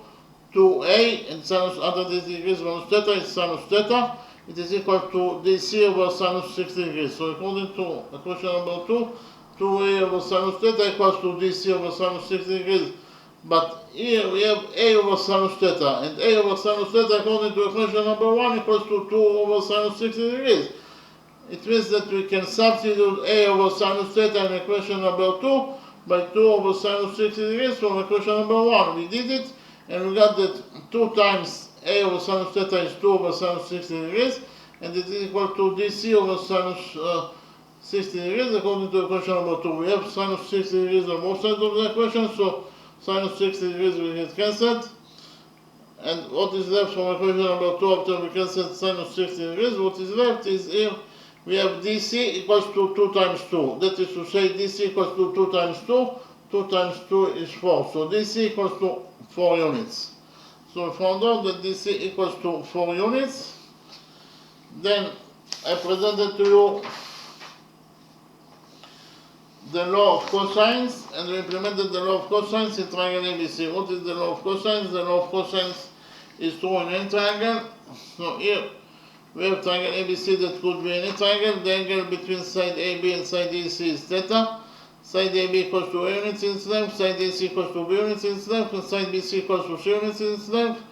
2A and sinus 180 degrees minus theta is sinus theta. It is equal to DC over sinus 60 degrees. So according to equation number 2, 2A over sinus theta equals to DC over sinus 60 degrees. But here we have A over sinus theta, and A over sinus theta according to equation number 1 equals to 2 over sinus 60 degrees. It means that we can substitute a over sinus theta in equation number 2 by 2 over sinus 60 degrees from equation number 1. We did it, and we got that 2 times a over sinus theta is 2 over sinus 60 degrees, and it is equal to dc over sinus 60 degrees according to equation number 2. We have sinus 60 degrees on both sides of the equation, so sinus 60 degrees will get cancelled. And what is left from equation number 2 after we cancel sinus 60 degrees? What is left is here we have dc equals to 2 times 2. That is to say dc equals to 2 times 2. 2 times 2 is 4. So dc equals to 4 units. So we found out that dc equals to 4 units. Then I presented to you the law of cosines, and we implemented the law of cosines in triangle ABC. What is the law of cosines? The law of cosines is true in any triangle. So here we have triangle ABC that could be any triangle. The angle between side AB and side AC is theta. Side AB equals to A units in its length, side AC equals to B units in its length, and side BC equals to C units in its length.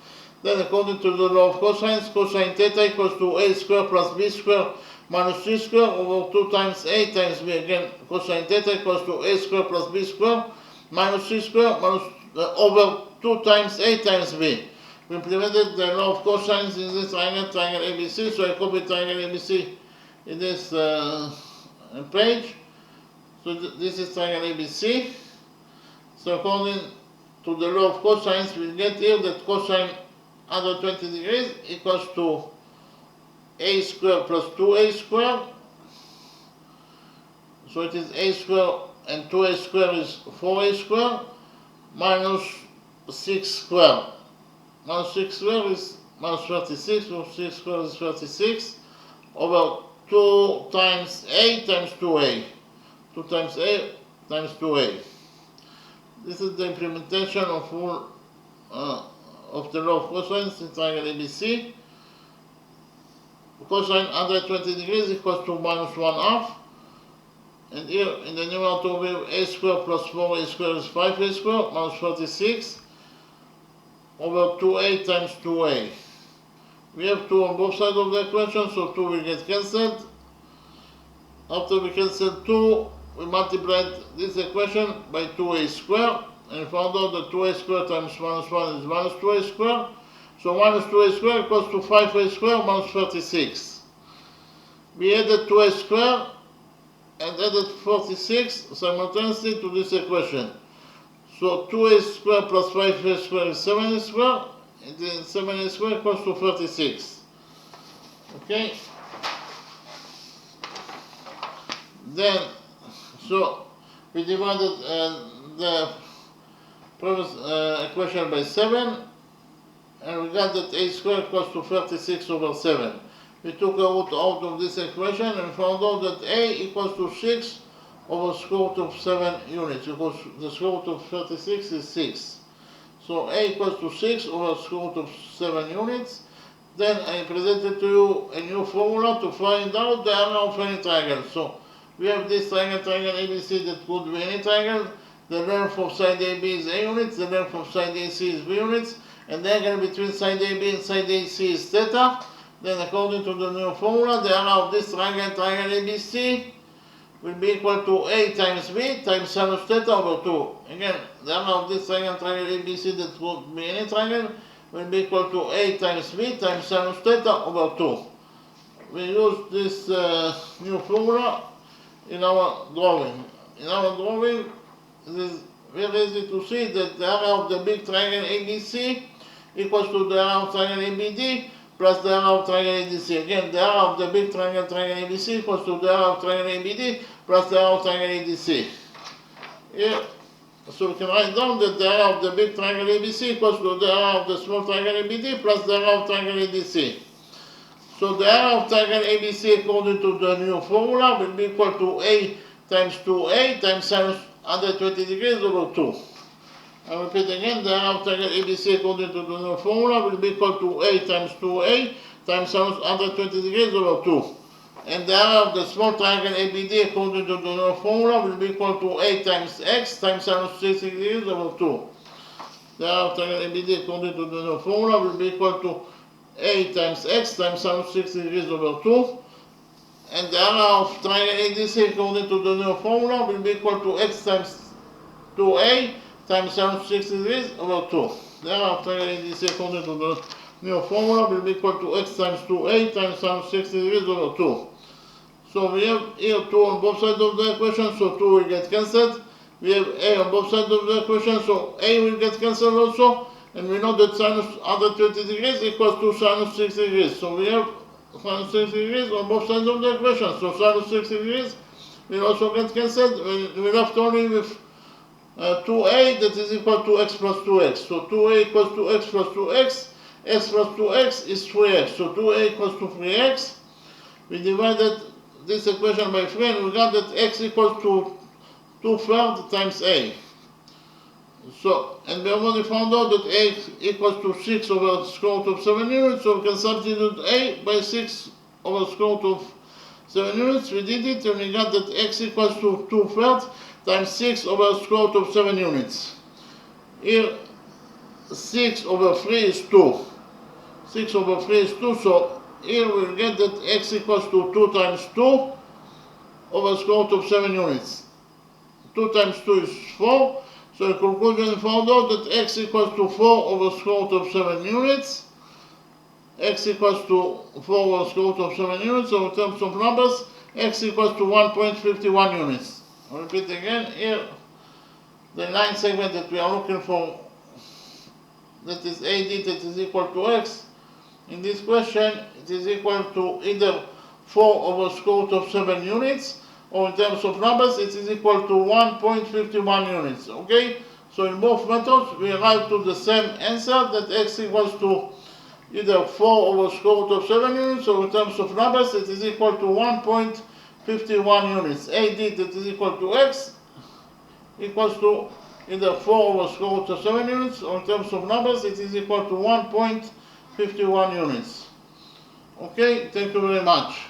Then according to the law of cosines, cosine theta equals to A square plus B square minus C square over 2 times A times B. Again, cosine theta equals to A square plus B square minus C square minus, over 2 times A times B. We implemented the law of cosines in this triangle, triangle ABC, so I copied triangle ABC in this page. So this is triangle ABC. So according to the law of cosines, we get here that cosine 120 degrees equals to a squared plus 2a squared. So it is a squared and 2a squared is 4a squared minus 6 squared. Minus 6 squared is minus 36, so 6 squared is 36 over 2 times a times 2a. 2 times a times 2a. This is the implementation of rule of the law of cosines in triangle ABC. Cosine 120 degrees equals to minus 1/2. And here in the numerator we have a squared plus 4a squared is 5a squared minus 36 over 2a times 2a. We have 2 on both sides of the equation, so 2 will get cancelled. After we cancel 2, we multiplied this equation by 2a squared, and found out that 2a squared times minus 1 is minus 2a squared. So minus 2a squared equals to 5a squared minus 36. We added 2a squared and added 46 simultaneously to this equation. So 2a squared plus 5a squared is 7a squared, and then 7a squared equals to 36. Okay? Then, so we divided the previous equation by 7, and we got that a squared equals to 36 over 7. We took a root out of this equation and found out that a equals to 6 over square root of 7 units, because the square root of 36 is 6. So a equals to 6 over square root of 7 units. Then I presented to you a new formula to find out the area of any triangle. So we have this triangle, triangle ABC, that could be any triangle. The length of side AB is A units, the length of side AC is B units, and the angle between side AB and side AC is theta. Then according to the new formula, the area of this triangle, triangle ABC, will be equal to A times B times sinus theta over 2. Again, the area of this triangle, triangle ABC, that could be any triangle, will be equal to A times B times sinus theta over 2. We use this new formula in our drawing. In our drawing, it is very easy to see that the area of the big triangle ABC equals to the area of triangle ABD plus the area of triangle ADC. Again, the area of the big triangle, triangle ABC equals to the area of triangle ABD plus the area of triangle ADC. Here, so we can write down that the area of the big triangle ABC equals to the area of the small triangle ABD plus the area of triangle ADC. So the area of triangle ABC according to the new formula will be equal to A times 2A times sinus 120 degrees over 2. I repeat again, the area of triangle ABC according to the new formula will be equal to A times 2A times sinus 120 degrees over 2. And the area of the small triangle ABD according to the new formula will be equal to A times X times sinus 60 degrees over 2. The area of triangle ABD according to the new formula will be equal to A times X times sinus 60 degrees over 2. and the area of triangle ABC according to the new formula will be equal to x times 2a times sin 60 degrees over 2. The area of triangle ABC according to the new formula will be equal to x times 2a times sin 60 degrees over 2. So we have here 2 on both sides of the equation, so 2 will get cancelled. We have a on both sides of the equation, so a will get cancelled also. And we know that sinus 120 degrees equals to sinus 60 degrees. So we have sinus 60 degrees on both sides of the equation. So sinus 60 degrees will also get cancelled. We're left only with 2a that is equal to x plus 2x. So 2a equals to x plus 2x. X plus 2x is 3x. So 2a equals to 3x. We divided this equation by 3 and we got that x equals to 2/3 times a. So, and we already found out that a equals to 6 over the square root of 7 units, so we can substitute a by 6 over the square root of 7 units. We did it and we got that x equals to 2/3 times 6 over the square root of 7 units. Here 6 over 3 is 2. 6 over 3 is 2, so here we'll get that x equals to 2 times 2 over the square root of 7 units. 2 times 2 is 4. So in conclusion, we found out that x equals to 4 over the square root of 7 units. X equals to 4 over the square root of 7 units. So in terms of numbers, x equals to 1.51 units. I'll repeat again. Here, the line segment that we are looking for, that is AD, that is equal to x. In this question, it is equal to either 4 over the square root of 7 units, or in terms of numbers, it is equal to 1.51 units, okay? So in both methods, we arrive to the same answer, that x equals to either 4 over square root of 7 units, or in terms of numbers, it is equal to 1.51 units. AD, that is equal to x, equals to either 4 over square root of 7 units, or in terms of numbers, it is equal to 1.51 units. Okay, thank you very much.